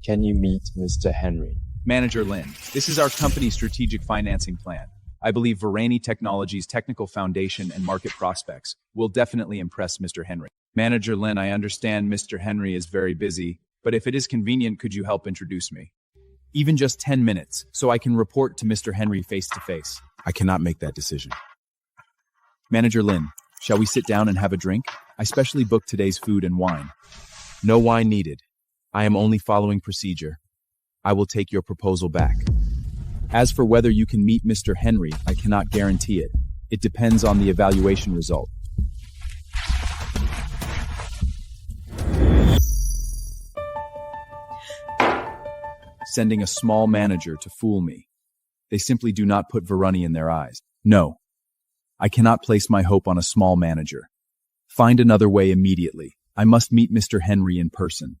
can you meet Mr. Henry. Manager Lin, this is our company's strategic financing plan. I believe Virani Technologies' technical foundation and market prospects will definitely impress Mr. Henry. Manager Lin, I understand Mr. Henry is very busy, but if it is convenient, could you help introduce me? Even just 10 minutes, so I can report to Mr. Henry face to face. I cannot make that decision. Manager Lin, shall we sit down and have a drink? I specially booked today's food and wine. No wine needed. I am only following procedure. I will take your proposal back. As for whether you can meet Mr. Henry, I cannot guarantee it. It depends on the evaluation result. Sending a small manager to fool me. They simply do not put Virani in their eyes. No, I cannot place my hope on a small manager. Find another way immediately. I must meet Mr. Henry in person.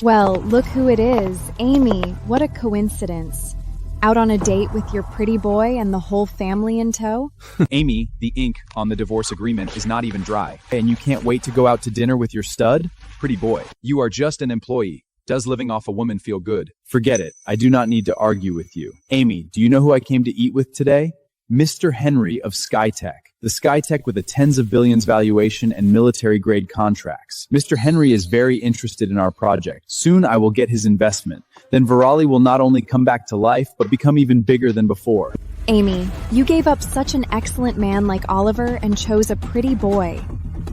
Well, look who it is. Amy, what a coincidence. Out on a date with your pretty boy and the whole family in tow? Amy, the ink on the divorce agreement is not even dry. And you can't wait to go out to dinner with your stud? Pretty boy, you are just an employee. Does living off a woman feel good? Forget it. I do not need to argue with you. Amy, do you know who I came to eat with today? Mr. Henry of SkyTech. The SkyTech with a tens of billions valuation and military-grade contracts. Mr. Henry is very interested in our project. Soon I will get his investment. Then Virali will not only come back to life, but become even bigger than before. Amy, you gave up such an excellent man like Oliver and chose a pretty boy.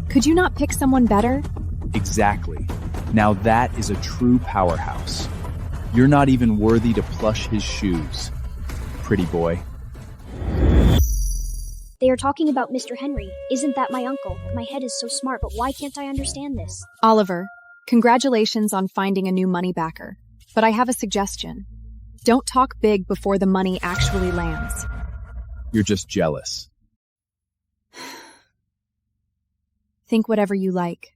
Could you not pick someone better? Exactly. Now that is a true powerhouse. You're not even worthy to plush his shoes. Pretty boy. They are talking about Mr. Henry. Isn't that my uncle? My head is so smart, but why can't I understand this? Oliver, congratulations on finding a new money backer. But I have a suggestion. Don't talk big before the money actually lands. You're just jealous. Think whatever you like.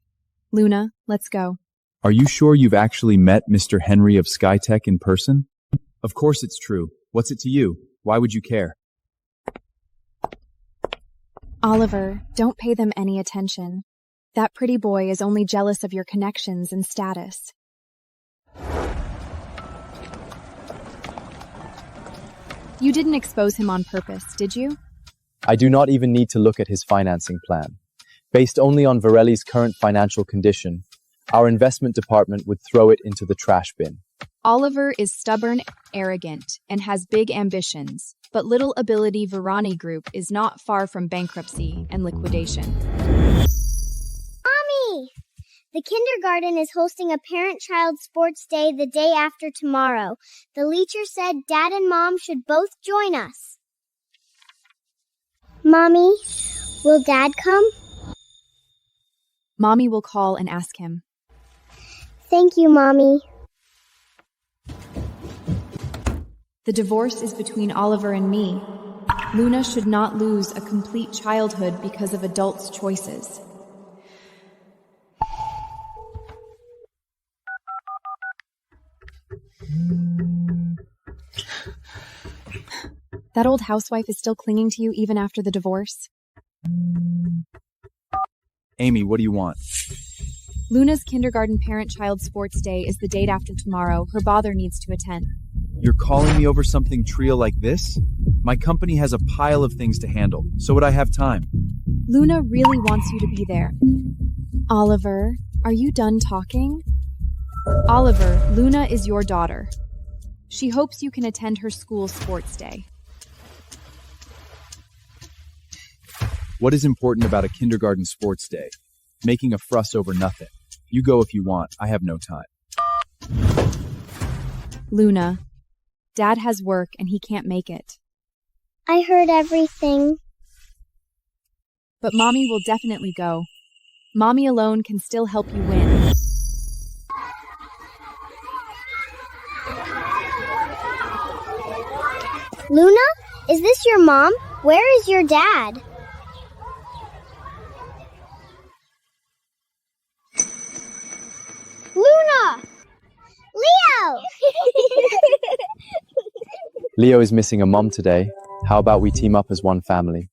Luna, let's go. Are you sure you've actually met Mr. Henry of SkyTech in person? Of course it's true. What's it to you? Why would you care? Oliver, don't pay them any attention. That pretty boy is only jealous of your connections and status. You didn't expose him on purpose, did you? I do not even need to look at his financing plan. Based only on Virelli's current financial condition, our investment department would throw it into the trash bin. Oliver is stubborn, arrogant, and has big ambitions, but Little Ability Virani Group is not far from bankruptcy and liquidation. Mommy! The kindergarten is hosting a parent-child sports day the day after tomorrow. The teacher said Dad and Mom should both join us. Mommy, will Dad come? Mommy will call and ask him. Thank you, Mommy. The divorce is between Oliver and me. Luna should not lose a complete childhood because of adults' choices. That old housewife is still clinging to you even after the divorce? Amy, what do you want? Luna's kindergarten parent-child sports day is the date after tomorrow. Her father needs to attend. You're calling me over something trivial like this? My company has a pile of things to handle, so would I have time? Luna really wants you to be there. Oliver, are you done talking? Oliver, Luna is your daughter. She hopes you can attend her school sports day. What is important about a kindergarten sports day? Making a fuss over nothing. You go if you want. I have no time. Luna, Dad has work and he can't make it. I heard everything. But Mommy will definitely go. Mommy alone can still help you win. Luna? Is this your mom? Where is your dad? Luna! Leo! Leo is missing a mom today. How about we team up as one family?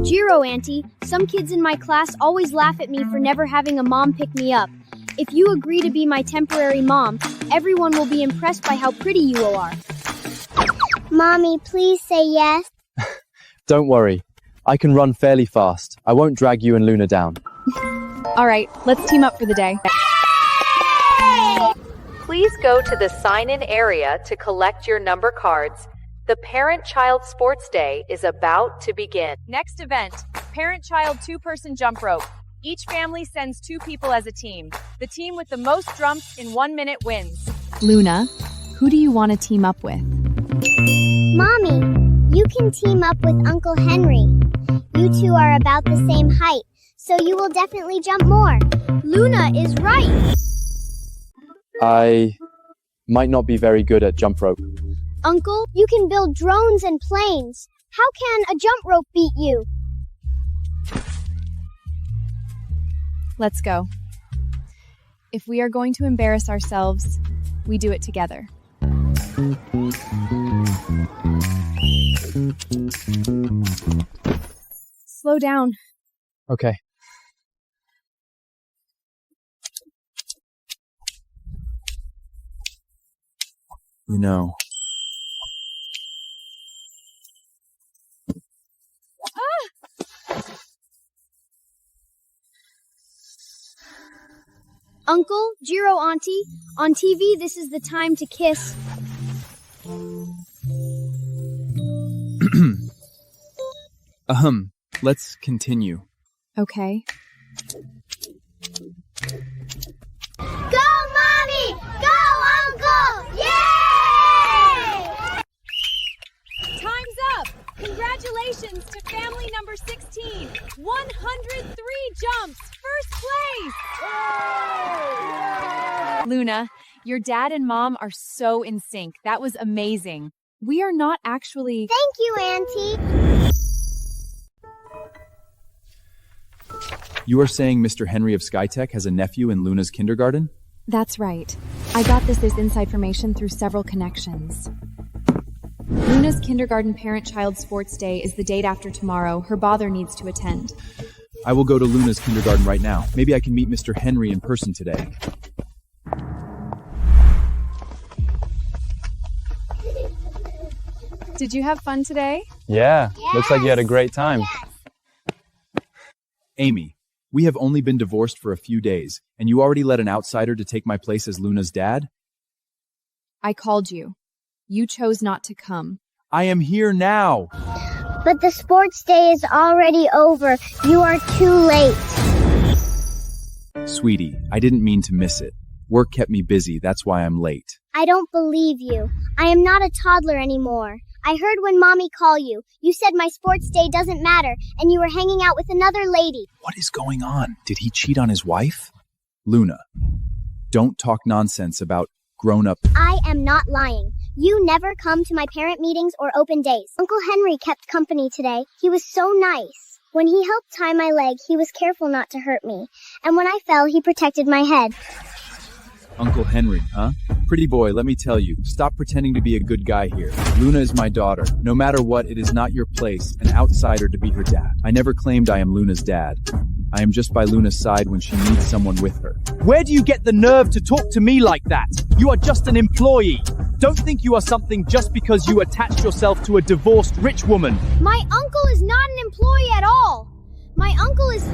Jiro, Auntie, some kids in my class always laugh at me for never having a mom pick me up. If you agree to be my temporary mom, everyone will be impressed by how pretty you are. Mommy, please say yes. Don't worry. I can run fairly fast. I won't drag you and Luna down. All right, let's team up for the day. Please go to the sign-in area to collect your number cards. The Parent-Child Sports Day is about to begin. Next event, Parent-Child two-person jump rope. Each family sends 2 people as a team. The team with the most jumps in 1 minute wins. Luna, who do you want to team up with? Mommy, you can team up with Uncle Henry. You two are about the same height, so you will definitely jump more. Luna is right. I might not be very good at jump rope. Uncle, you can build drones and planes. How can a jump rope beat you? Let's go. If we are going to embarrass ourselves, we do it together. Slow down. Okay. You know, Uncle, Jiro, Auntie, on TV this is the time to kiss. Let's continue. Okay. Go, Mommy! Go, Uncle! Yay! Time's up! Congratulations to family number 16. 103 jumps! First place! Luna, your dad and mom are so in sync. That was amazing. We are not actually... Thank you, Auntie. You are saying Mr. Henry of Skytech has a nephew in Luna's kindergarten? That's right. I got this inside information through several connections. Luna's kindergarten parent-child sports day is the date after tomorrow. Her father needs to attend. I will go to Luna's kindergarten right now. Maybe I can meet Mr. Henry in person today. Did you have fun today? Yeah, looks like you had a great time. Amy, we have only been divorced for a few days, and you already let an outsider to take my place as Luna's dad? I called you. You chose not to come. I am here now. But the sports day is already over. You are too late. Sweetie, I didn't mean to miss it. Work kept me busy, that's why I'm late. I don't believe you. I am not a toddler anymore. I heard when Mommy called you. You said my sports day doesn't matter, and you were hanging out with another lady. What is going on? Did he cheat on his wife? Luna, don't talk nonsense about grown-up... I am not lying. You never come to my parent meetings or open days. Uncle Henry kept company today. He was so nice. When he helped tie my leg, he was careful not to hurt me. And when I fell, he protected my head. Uncle Henry, huh? Pretty boy, let me tell you, stop pretending to be a good guy here. Luna is my daughter. No matter what, it is not your place, an outsider, to be her dad. I never claimed I am Luna's dad. I am just by Luna's side when she needs someone with her. Where do you get the nerve to talk to me like that? You are just an employee. Don't think you are something just because you attached yourself to a divorced rich woman. My uncle is not an employee at all. My uncle is...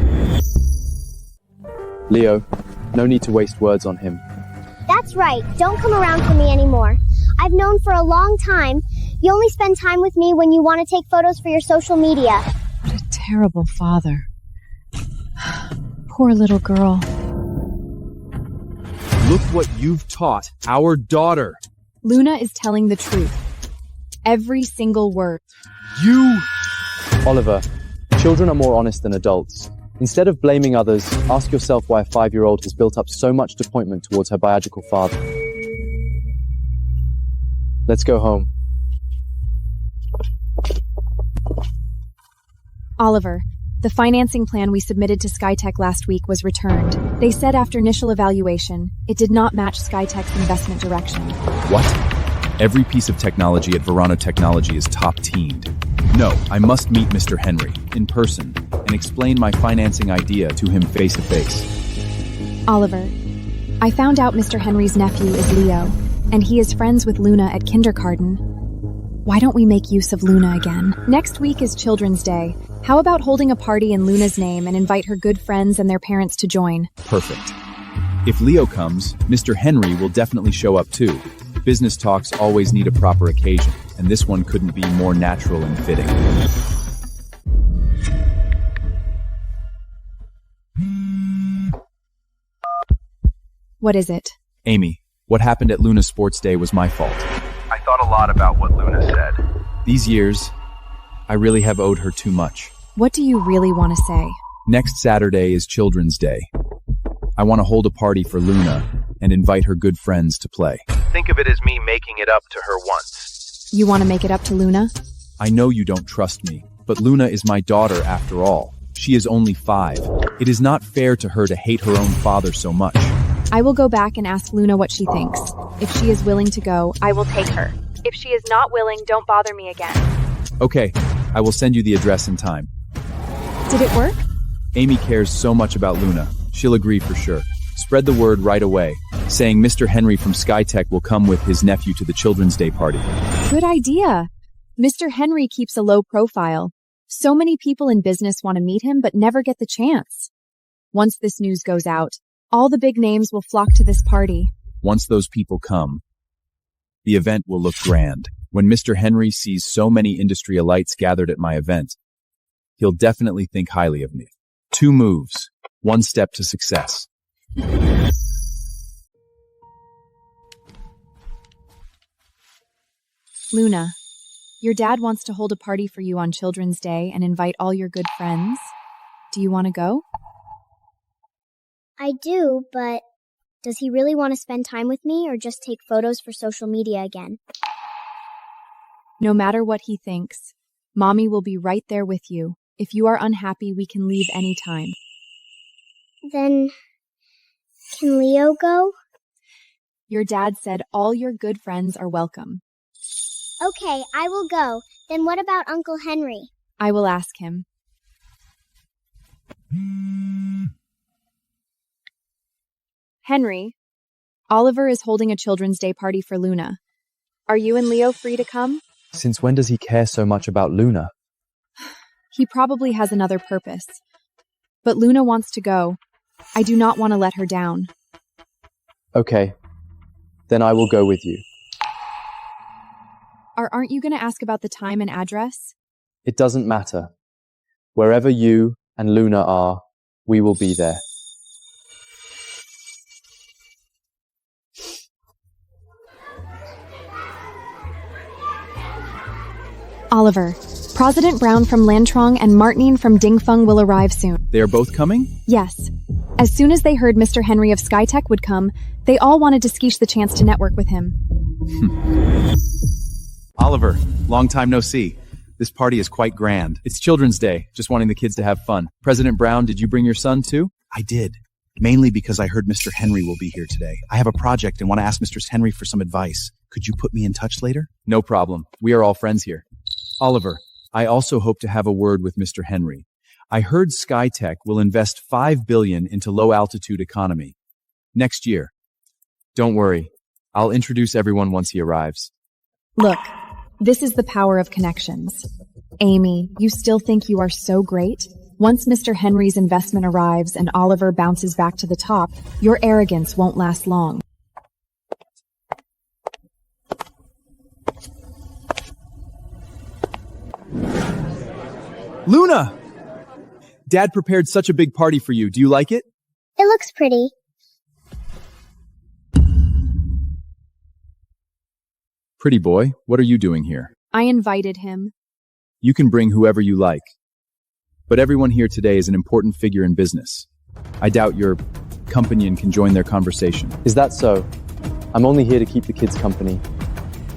Leo, no need to waste words on him. That's right. Don't come around for me anymore. I've known for a long time. You only spend time with me when you want to take photos for your social media. What a terrible father. Poor little girl. Look what you've taught our daughter. Luna is telling the truth. Every single word. Oliver, children are more honest than adults. Instead of blaming others, ask yourself why a 5-year-old has built up so much disappointment towards her biological father. Let's go home. Oliver, the financing plan we submitted to SkyTech last week was returned. They said after initial evaluation, it did not match SkyTech's investment direction. What? Every piece of technology at Verano Technology is top-teamed. No, I must meet Mr. Henry in person and explain my financing idea to him face-to-face. Oliver, I found out Mr. Henry's nephew is Leo, and he is friends with Luna at kindergarten. Why don't we make use of Luna again? Next week is Children's Day. How about holding a party in Luna's name and invite her good friends and their parents to join? Perfect. If Leo comes, Mr. Henry will definitely show up too. Business talks always need a proper occasion, and this one couldn't be more natural and fitting. What is it? Amy, what happened at Luna's sports day was my fault. I thought a lot about what Luna said. These years, I really have owed her too much. What do you really want to say? Next Saturday is Children's Day. I want to hold a party for Luna and invite her good friends to play. Think of it as me making it up to her once. You want to make it up to Luna? I know you don't trust me, but Luna is my daughter after all. She is only 5. It is not fair to her to hate her own father so much. I will go back and ask Luna what she thinks. If she is willing to go, I will take her. If she is not willing, don't bother me again. Okay, I will send you the address in time. Did it work? Amy cares so much about Luna. She'll agree for sure. Spread the word right away, saying Mr. Henry from SkyTech will come with his nephew to the Children's Day party. Good idea. Mr. Henry keeps a low profile. So many people in business want to meet him but never get the chance. Once this news goes out, all the big names will flock to this party. Once those people come, the event will look grand. When Mr. Henry sees so many industry elites gathered at my event, he'll definitely think highly of me. 2 moves, 1 step to success. Luna, your dad wants to hold a party for you on Children's Day and invite all your good friends. Do you want to go? I do, but does he really want to spend time with me or just take photos for social media again? No matter what he thinks, Mommy will be right there with you. If you are unhappy, we can leave anytime. Then, can Leo go? Your dad said all your good friends are welcome. Okay, I will go. Then what about Uncle Henry? I will ask him. Henry, Oliver is holding a Children's Day party for Luna. Are you and Leo free to come? Since when does he care so much about Luna? He probably has another purpose. But Luna wants to go. I do not want to let her down. Okay, then I will go with you. Aren't you going to ask about the time and address? It doesn't matter. Wherever you and Luna are, we will be there. Oliver, President Brown from Lantrong and Martinine from Dingfeng will arrive soon. They are both coming? Yes. As soon as they heard Mr. Henry of SkyTech would come, they all wanted to seize the chance to network with him. Oliver, long time no see. This party is quite grand. It's Children's Day, just wanting the kids to have fun. President Brown, did you bring your son too? I did. Mainly because I heard Mr. Henry will be here today. I have a project and want to ask Mr. Henry for some advice. Could you put me in touch later? No problem. We are all friends here. Oliver, I also hope to have a word with Mr. Henry. I heard SkyTech will invest $5 billion into low-altitude economy next year. Don't worry. I'll introduce everyone once he arrives. Look, this is the power of connections. Amy, you still think you are so great? Once Mr. Henry's investment arrives and Oliver bounces back to the top, your arrogance won't last long. Luna! Dad prepared such a big party for you. Do you like it? It looks pretty. Pretty boy, what are you doing here? I invited him. You can bring whoever you like. But everyone here today is an important figure in business. I doubt your companion can join their conversation. Is that so? I'm only here to keep the kids company.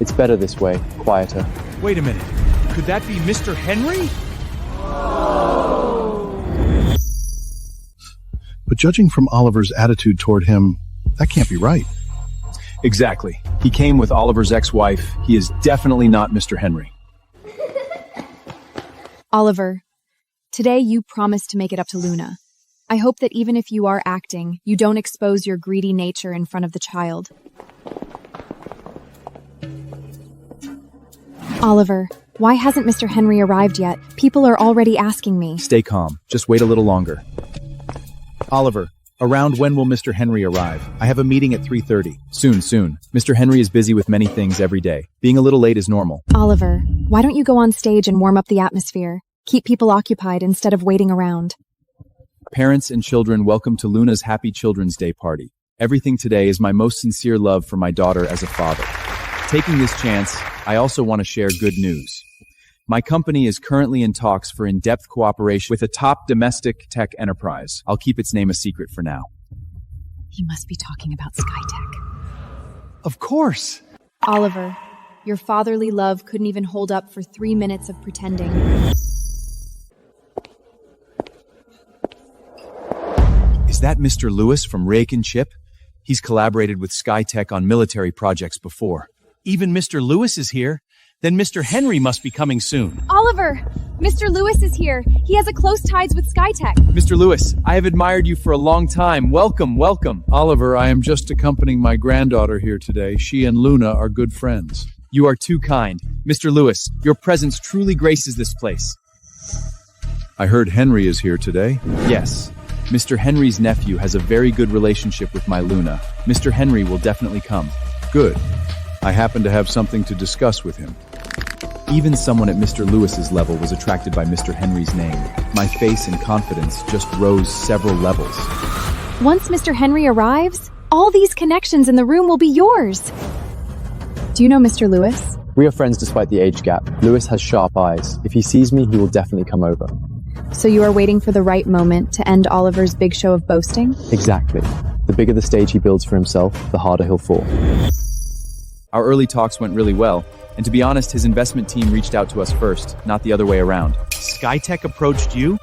It's better this way, quieter. Wait a minute. Could that be Mr. Henry? But judging from Oliver's attitude toward him, that can't be right. Exactly. He came with Oliver's ex-wife. He is definitely not Mr. Henry. Oliver, today you promised to make it up to Luna. I hope that even if you are acting, you don't expose your greedy nature in front of the child. Oliver, why hasn't Mr. Henry arrived yet? People are already asking me. Stay calm. Just wait a little longer. Oliver, around when will Mr. Henry arrive? I have a meeting at 3:30. Soon. Mr. Henry is busy with many things every day. Being a little late is normal. Oliver, why don't you go on stage and warm up the atmosphere? Keep people occupied instead of waiting around. Parents and children, welcome to Luna's Happy Children's Day party. Everything today is my most sincere love for my daughter as a father. Taking this chance, I also want to share good news. My company is currently in talks for in-depth cooperation with a top domestic tech enterprise. I'll keep its name a secret for now. He must be talking about SkyTech. Of course. Oliver, your fatherly love couldn't even hold up for 3 minutes of pretending. Is that Mr. Lewis from Rake and Chip? He's collaborated with SkyTech on military projects before. Even Mr. Lewis is here. Then Mr. Henry must be coming soon. Oliver, Mr. Lewis is here. He has a close ties with SkyTech. Mr. Lewis, I have admired you for a long time. Welcome. Oliver, I am just accompanying my granddaughter here today. She and Luna are good friends. You are too kind. Mr. Lewis, your presence truly graces this place. I heard Henry is here today. Yes. Mr. Henry's nephew has a very good relationship with my Luna. Mr. Henry will definitely come. Good. I happen to have something to discuss with him. Even someone at Mr. Lewis's level was attracted by Mr. Henry's name. My face and confidence just rose several levels. Once Mr. Henry arrives, all these connections in the room will be yours. Do you know Mr. Lewis? We are friends despite the age gap. Lewis has sharp eyes. If he sees me, he will definitely come over. So you are waiting for the right moment to end Oliver's big show of boasting? Exactly. The bigger the stage he builds for himself, the harder he'll fall. Our early talks went really well, and to be honest, his investment team reached out to us first, not the other way around. SkyTech approached you?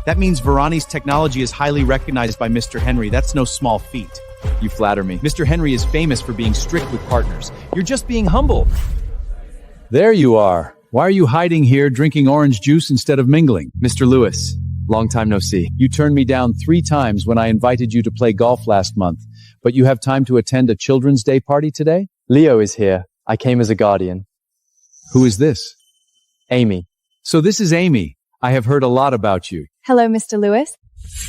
That means Varani's technology is highly recognized by Mr. Henry. That's no small feat. You flatter me. Mr. Henry is famous for being strict with partners. You're just being humble. There you are. Why are you hiding here drinking orange juice instead of mingling? Mr. Lewis, long time no see. You turned me down 3 times when I invited you to play golf last month, but you have time to attend a Children's Day party today? Leo is here. I came as a guardian. Who is this? Amy. So this is Amy. I have heard a lot about you. Hello, Mr. Lewis.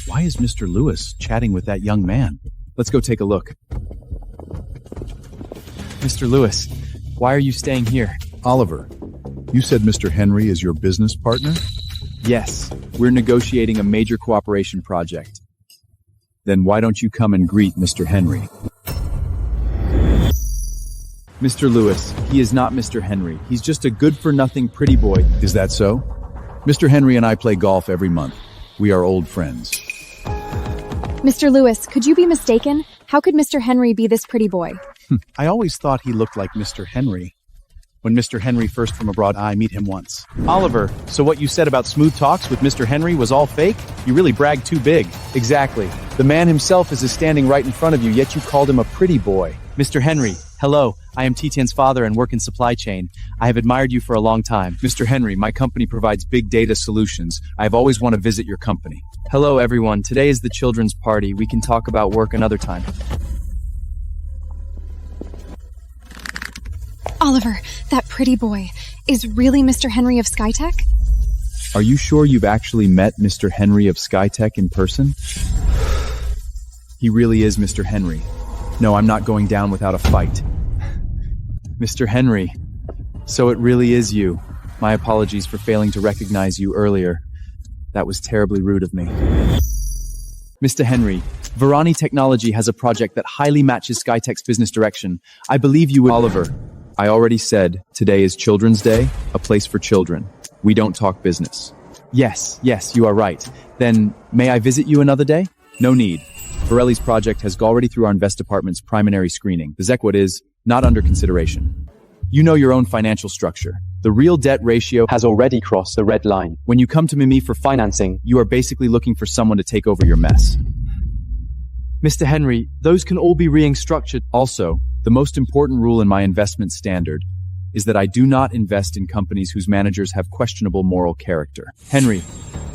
Why is Mr. Lewis chatting with that young man? Let's go take a look. Mr. Lewis, why are you staying here? Oliver, you said Mr. Henry is your business partner? Yes, we're negotiating a major cooperation project. Then why don't you come and greet Mr. Henry? Mr. Lewis, he is not Mr. Henry. He's just a good-for-nothing pretty boy. Is that so? Mr. Henry and I play golf every month. We are old friends. Mr. Lewis, could you be mistaken? How could Mr. Henry be this pretty boy? I always thought he looked like Mr. Henry. When Mr. Henry first from abroad, I meet him once. Oliver, so what you said about smooth talks with Mr. Henry was all fake? You really bragged too big. Exactly. The man himself is standing right in front of you, yet you called him a pretty boy. Mr. Henry, hello. I am Titan's father and work in supply chain. I have admired you for a long time. Mr. Henry, my company provides big data solutions. I have always wanted to visit your company. Hello, everyone. Today is the children's party. We can talk about work another time. Oliver, that pretty boy, is really Mr. Henry of Skytech? Are you sure you've actually met Mr. Henry of Skytech in person? He really is Mr. Henry. No, I'm not going down without a fight. Mr. Henry, so it really is you. My apologies for failing to recognize you earlier. That was terribly rude of me. Mr. Henry, Varani Technology has a project that highly matches Skytech's business direction. I believe you would— Oliver, I already said, today is Children's Day, a place for children. We don't talk business. Yes, you are right. Then, may I visit you another day? No need. Borelli's project has already through our invest department's preliminary screening. The Zekwad is not under consideration. You know your own financial structure. The real debt ratio has already crossed the red line. When you come to me for financing, you are basically looking for someone to take over your mess. Mr. Henry, those can all be re-structured. Also, the most important rule in my investment standard is that I do not invest in companies whose managers have questionable moral character. Henry,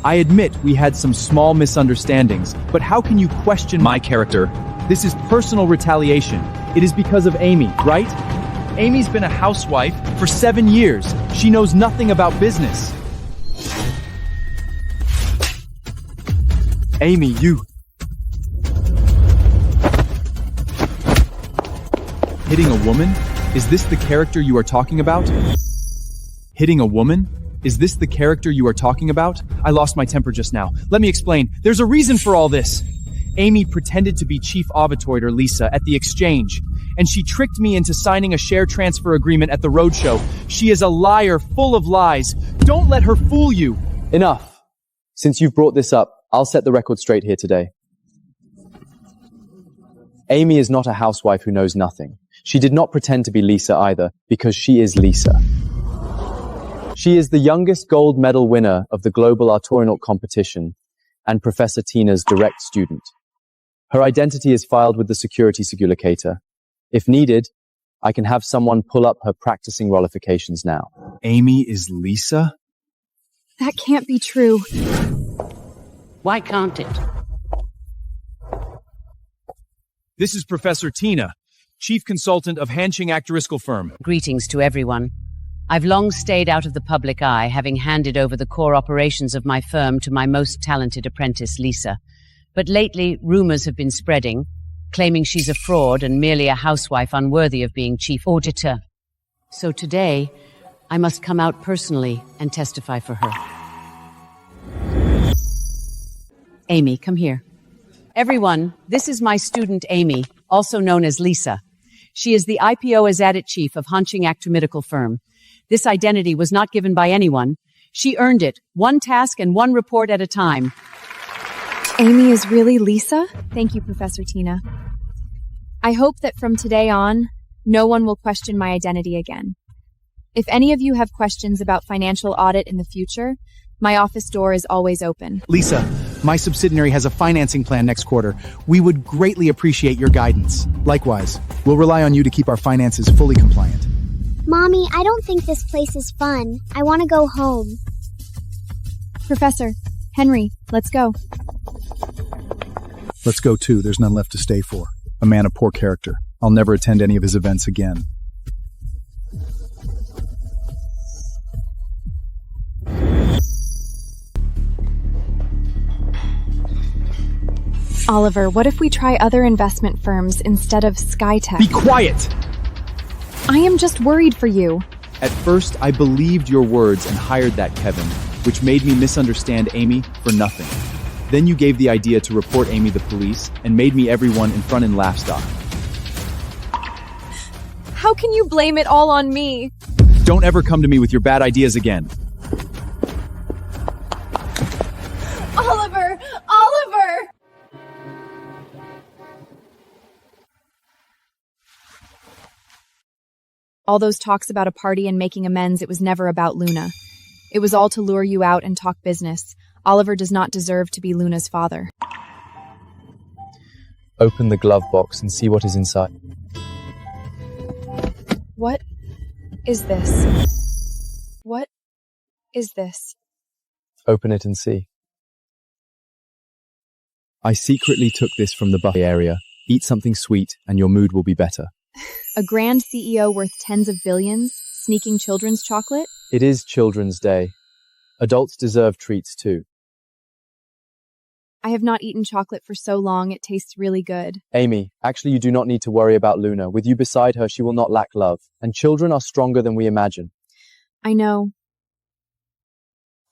I admit we had some small misunderstandings, but how can you question my character? This is personal retaliation. It is because of Amy, right? Amy's been a housewife for 7 years. She knows nothing about business. Amy, you... Hitting a woman? Is this the character you are talking about? Hitting a woman? Is this the character you are talking about? I lost my temper just now. Let me explain. There's a reason for all this. Amy pretended to be chief arbitrator Lisa at the exchange, and she tricked me into signing a share transfer agreement at the roadshow. She is a liar full of lies. Don't let her fool you. Enough. Since you've brought this up, I'll set the record straight here today. Amy is not a housewife who knows nothing. She did not pretend to be Lisa either, because she is Lisa. She is the youngest gold medal winner of the Global Artoinaut competition and Professor Tina's direct student. Her identity is filed with the security segulator. If needed, I can have someone pull up her practicing rollifications now. Amy is Lisa? That can't be true. Why can't it? This is Professor Tina, chief consultant of Hanching Actuarial Firm. Greetings to everyone. I've long stayed out of the public eye, having handed over the core operations of my firm to my most talented apprentice, Lisa. But lately, rumors have been spreading, claiming she's a fraud and merely a housewife unworthy of being chief auditor. So today, I must come out personally and testify for her. Amy, come here. Everyone, this is my student Amy, also known as Lisa. She is the IPO Azadit chief of Hanching Actuarial Firm. This identity was not given by anyone. She earned it, one task and one report at a time. Amy is really Lisa? Thank you, Professor Tina. I hope that from today on, no one will question my identity again. If any of you have questions about financial audit in the future, my office door is always open. Lisa, my subsidiary has a financing plan next quarter. We would greatly appreciate your guidance. Likewise, we'll rely on you to keep our finances fully compliant. Mommy, I don't think this place is fun. I want to go home. Professor, Henry, let's go. Let's go too. There's none left to stay for. A man of poor character. I'll never attend any of his events again. Oliver, what if we try other investment firms instead of Skytech? Be quiet! I am just worried for you. At first, I believed your words and hired that Kevin, which made me misunderstand Amy for nothing. Then you gave the idea to report Amy the police and made me everyone in front in laughstock. How can you blame it all on me? Don't ever come to me with your bad ideas again. Oliver! Oliver! All those talks about a party and making amends, it was never about Luna. It was all to lure you out and talk business. Oliver does not deserve to be Luna's father. Open the glove box and see what is inside. What is this? What is this? Open it and see. I secretly took this from the buffet area. Eat something sweet and your mood will be better. A grand CEO worth tens of billions, sneaking children's chocolate? It is Children's Day. Adults deserve treats too. I have not eaten chocolate for so long, it tastes really good. Amy, actually you do not need to worry about Luna. With you beside her, she will not lack love. And children are stronger than we imagine. I know.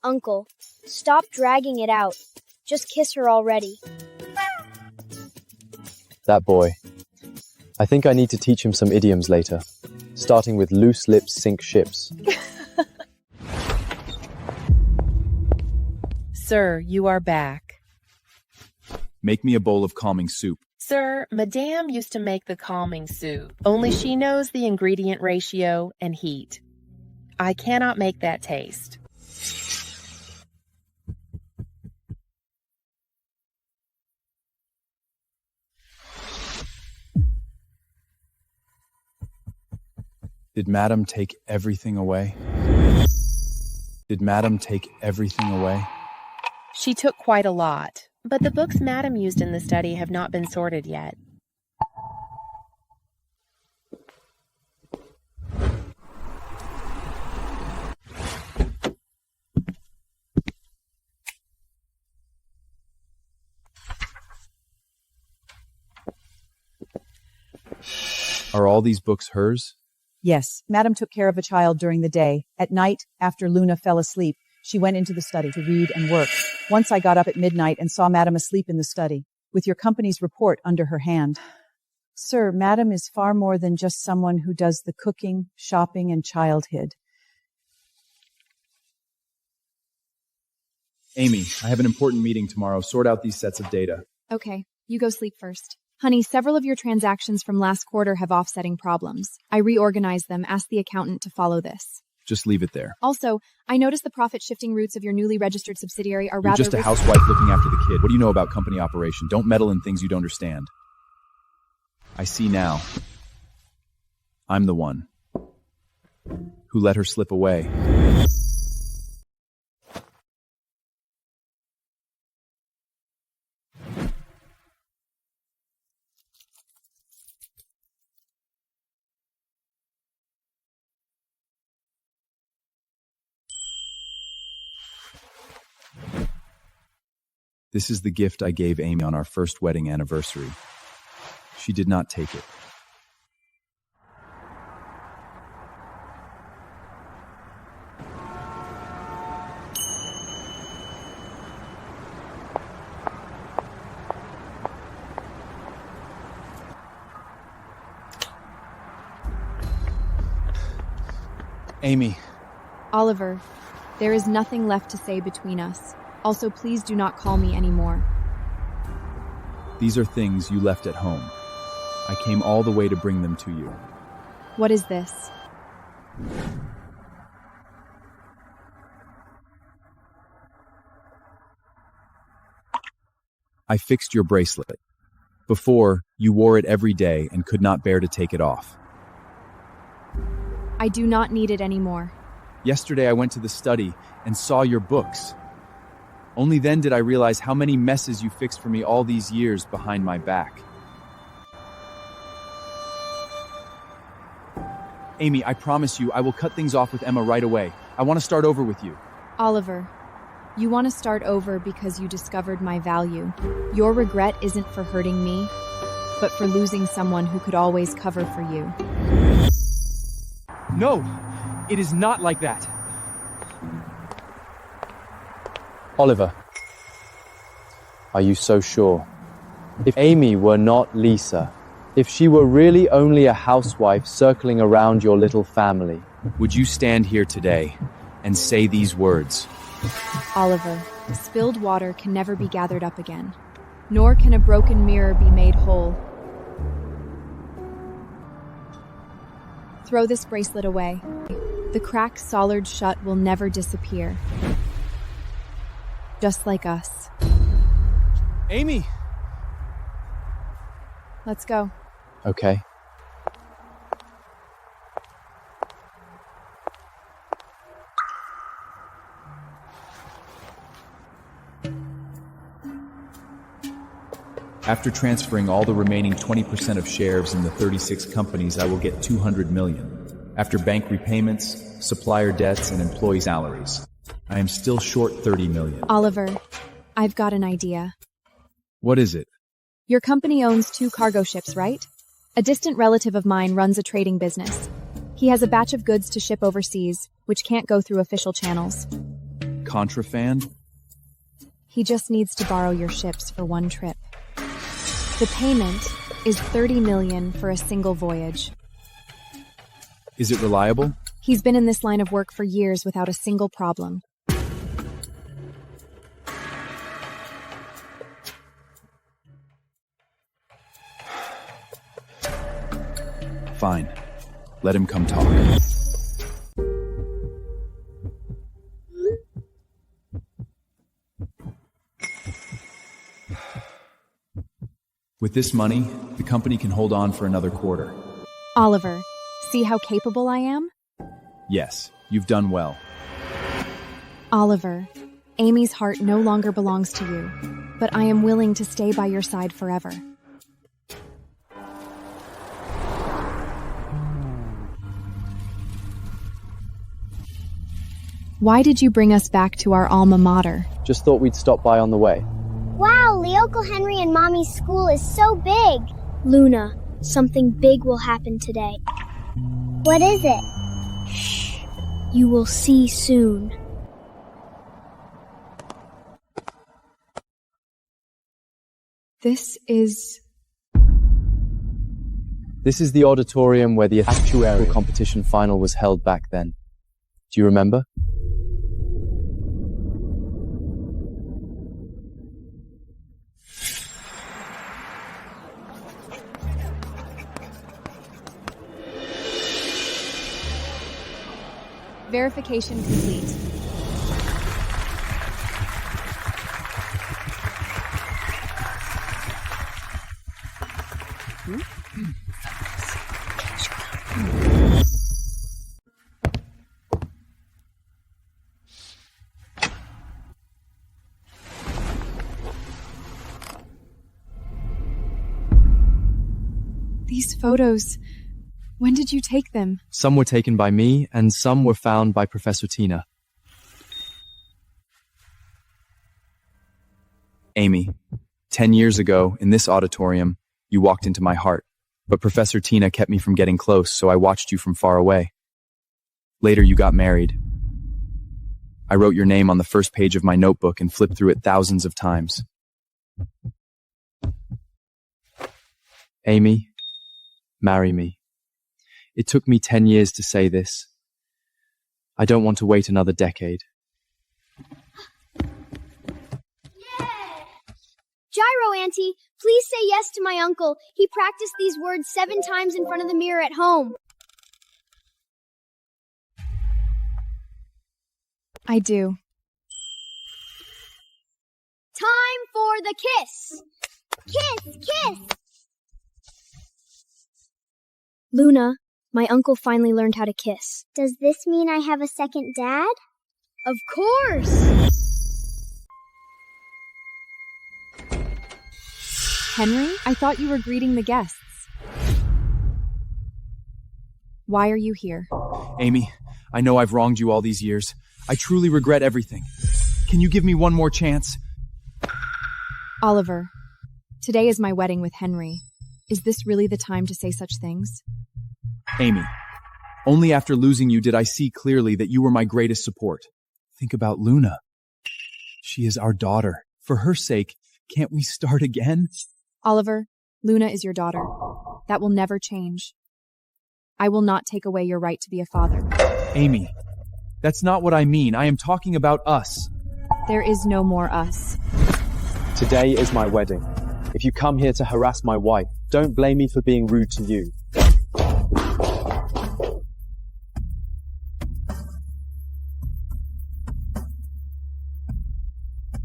Uncle, stop dragging it out. Just kiss her already. That boy. I think I need to teach him some idioms later. Starting with loose lips sink ships. Sir, you are back. Make me a bowl of calming soup. Sir, Madame used to make the calming soup. Only she knows the ingredient ratio and heat. I cannot make that taste. Did Madam take everything away? Did Madam take everything away? She took quite a lot, but the books Madam used in the study have not been sorted yet. Are all these books hers? Yes, Madam took care of a child during the day. At night, after Luna fell asleep, she went into the study to read and work. Once I got up at midnight and saw Madam asleep in the study, with your company's report under her hand. Sir, Madam is far more than just someone who does the cooking, shopping, and childhood. Amy, I have an important meeting tomorrow. Sort out these sets of data. Okay, you go sleep first. Honey, several of your transactions from last quarter have offsetting problems. I reorganized them, asked the accountant to follow this. Just leave it there. Also, I noticed the profit-shifting routes of your newly registered subsidiary are You're rather... just a housewife looking after the kid. What do you know about company operation? Don't meddle in things you don't understand. I see now. I'm the one who let her slip away. This is the gift I gave Amy on our first wedding anniversary. She did not take it. Amy. Oliver, there is nothing left to say between us. Also, please do not call me anymore. These are things you left at home. I came all the way to bring them to you. What is this? I fixed your bracelet. Before, you wore it every day and could not bear to take it off. I do not need it anymore. Yesterday I went to the study and saw your books. Only then did I realize how many messes you fixed for me all these years behind my back. Amy, I promise you I will cut things off with Emma right away. I want to start over with you. Oliver, you want to start over because you discovered my value. Your regret isn't for hurting me, but for losing someone who could always cover for you. No, it is not like that. Oliver, are you so sure? If Amy were not Lisa, if she were really only a housewife circling around your little family, would you stand here today and say these words? Oliver, spilled water can never be gathered up again, nor can a broken mirror be made whole. Throw this bracelet away. The crack soldered shut will never disappear. Just like us. Amy! Let's go. Okay. After transferring all the remaining 20% of shares in the 36 companies, I will get 200 million. After bank repayments, supplier debts, and employee salaries, I am still short 30 million. Oliver, I've got an idea. What is it? Your company owns 2 cargo ships, right? A distant relative of mine runs a trading business. He has a batch of goods to ship overseas, which can't go through official channels. Contrafand? He just needs to borrow your ships for one trip. The payment is 30 million for a single voyage. Is it reliable? He's been in this line of work for years without a single problem. Fine. Let him come talk. With this money, the company can hold on for another quarter. Oliver, see how capable I am? Yes, you've done well. Oliver, Amy's heart no longer belongs to you, but I am willing to stay by your side forever. Why did you bring us back to our alma mater? Just thought we'd stop by on the way. Wow, Uncle Henry and Mommy's school is so big. Luna, something big will happen today. What is it? Shh. You will see soon. This is the auditorium where the actuarial competition final was held back then. Do you remember? verification complete. These photos, when did you take them? Some were taken by me, and some were found by Professor Tina. Amy, 10 years ago, in this auditorium, you walked into my heart. But Professor Tina kept me from getting close, so I watched you from far away. Later, you got married. I wrote your name on the first page of my notebook and flipped through it thousands of times. Amy, marry me. It took me 10 years to say this. I don't want to wait another decade. Gyro Auntie, please say yes to my uncle. He practiced these words 7 times in front of the mirror at home. I do. Time for the kiss. Kiss, kiss. Luna, my uncle finally learned how to kiss. Does this mean I have a second dad? Of course! Henry, I thought you were greeting the guests. Why are you here? Amy, I know I've wronged you all these years. I truly regret everything. Can you give me one more chance? Oliver, today is my wedding with Henry. Is this really the time to say such things? Amy, only after losing you did I see clearly that you were my greatest support. Think about Luna. She is our daughter. For her sake, can't we start again? Oliver, Luna is your daughter. That will never change. I will not take away your right to be a father. Amy, that's not what I mean. I am talking about us. There is no more us. Today is my wedding. If you come here to harass my wife, don't blame me for being rude to you.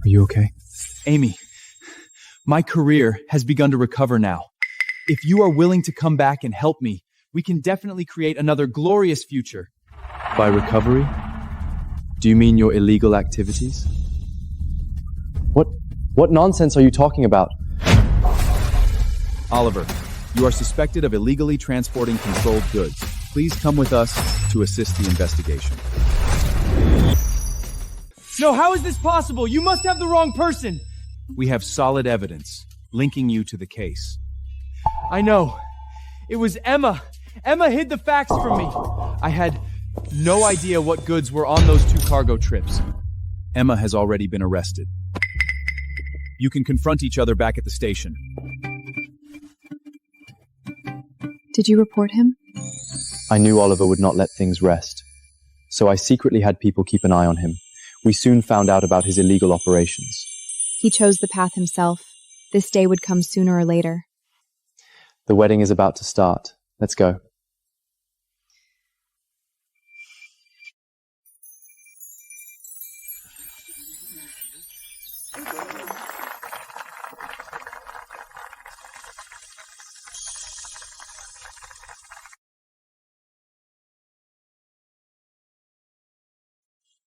Are you okay? Amy, my career has begun to recover now. If you are willing to come back and help me, we can definitely create another glorious future. By recovery? Do you mean your illegal activities? What nonsense are you talking about? Oliver, you are suspected of illegally transporting controlled goods. Please come with us to assist the investigation. No, how is this possible? You must have the wrong person. We have solid evidence linking you to the case. I know. It was Emma. Emma hid the facts from me. I had no idea what goods were on those 2 cargo trips. Emma has already been arrested. You can confront each other back at the station. Did you report him? I knew Oliver would not let things rest, so I secretly had people keep an eye on him. We soon found out about his illegal operations. He chose the path himself. This day would come sooner or later. The wedding is about to start. Let's go.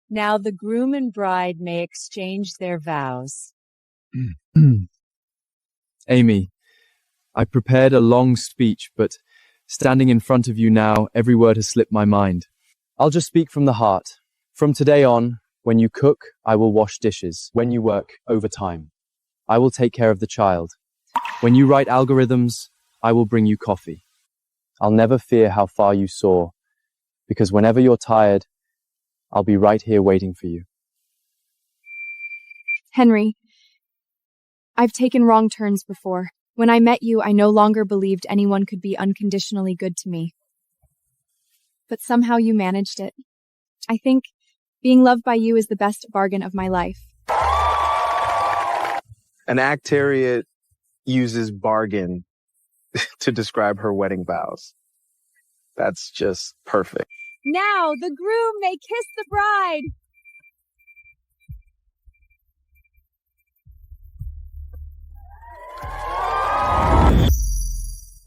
Now the groom and bride may exchange their vows. Amy, I prepared a long speech, but standing in front of you now, every word has slipped my mind. I'll just speak from the heart. From today on, when you cook, I will wash dishes. When you work, overtime, I will take care of the child. When you write algorithms, I will bring you coffee. I'll never fear how far you soar, because whenever you're tired, I'll be right here waiting for you. Henry, I've taken wrong turns before. When I met you, I no longer believed anyone could be unconditionally good to me. But somehow you managed it. I think being loved by you is the best bargain of my life. An Actariat uses bargain to describe her wedding vows. That's just perfect. Now the groom may kiss the bride.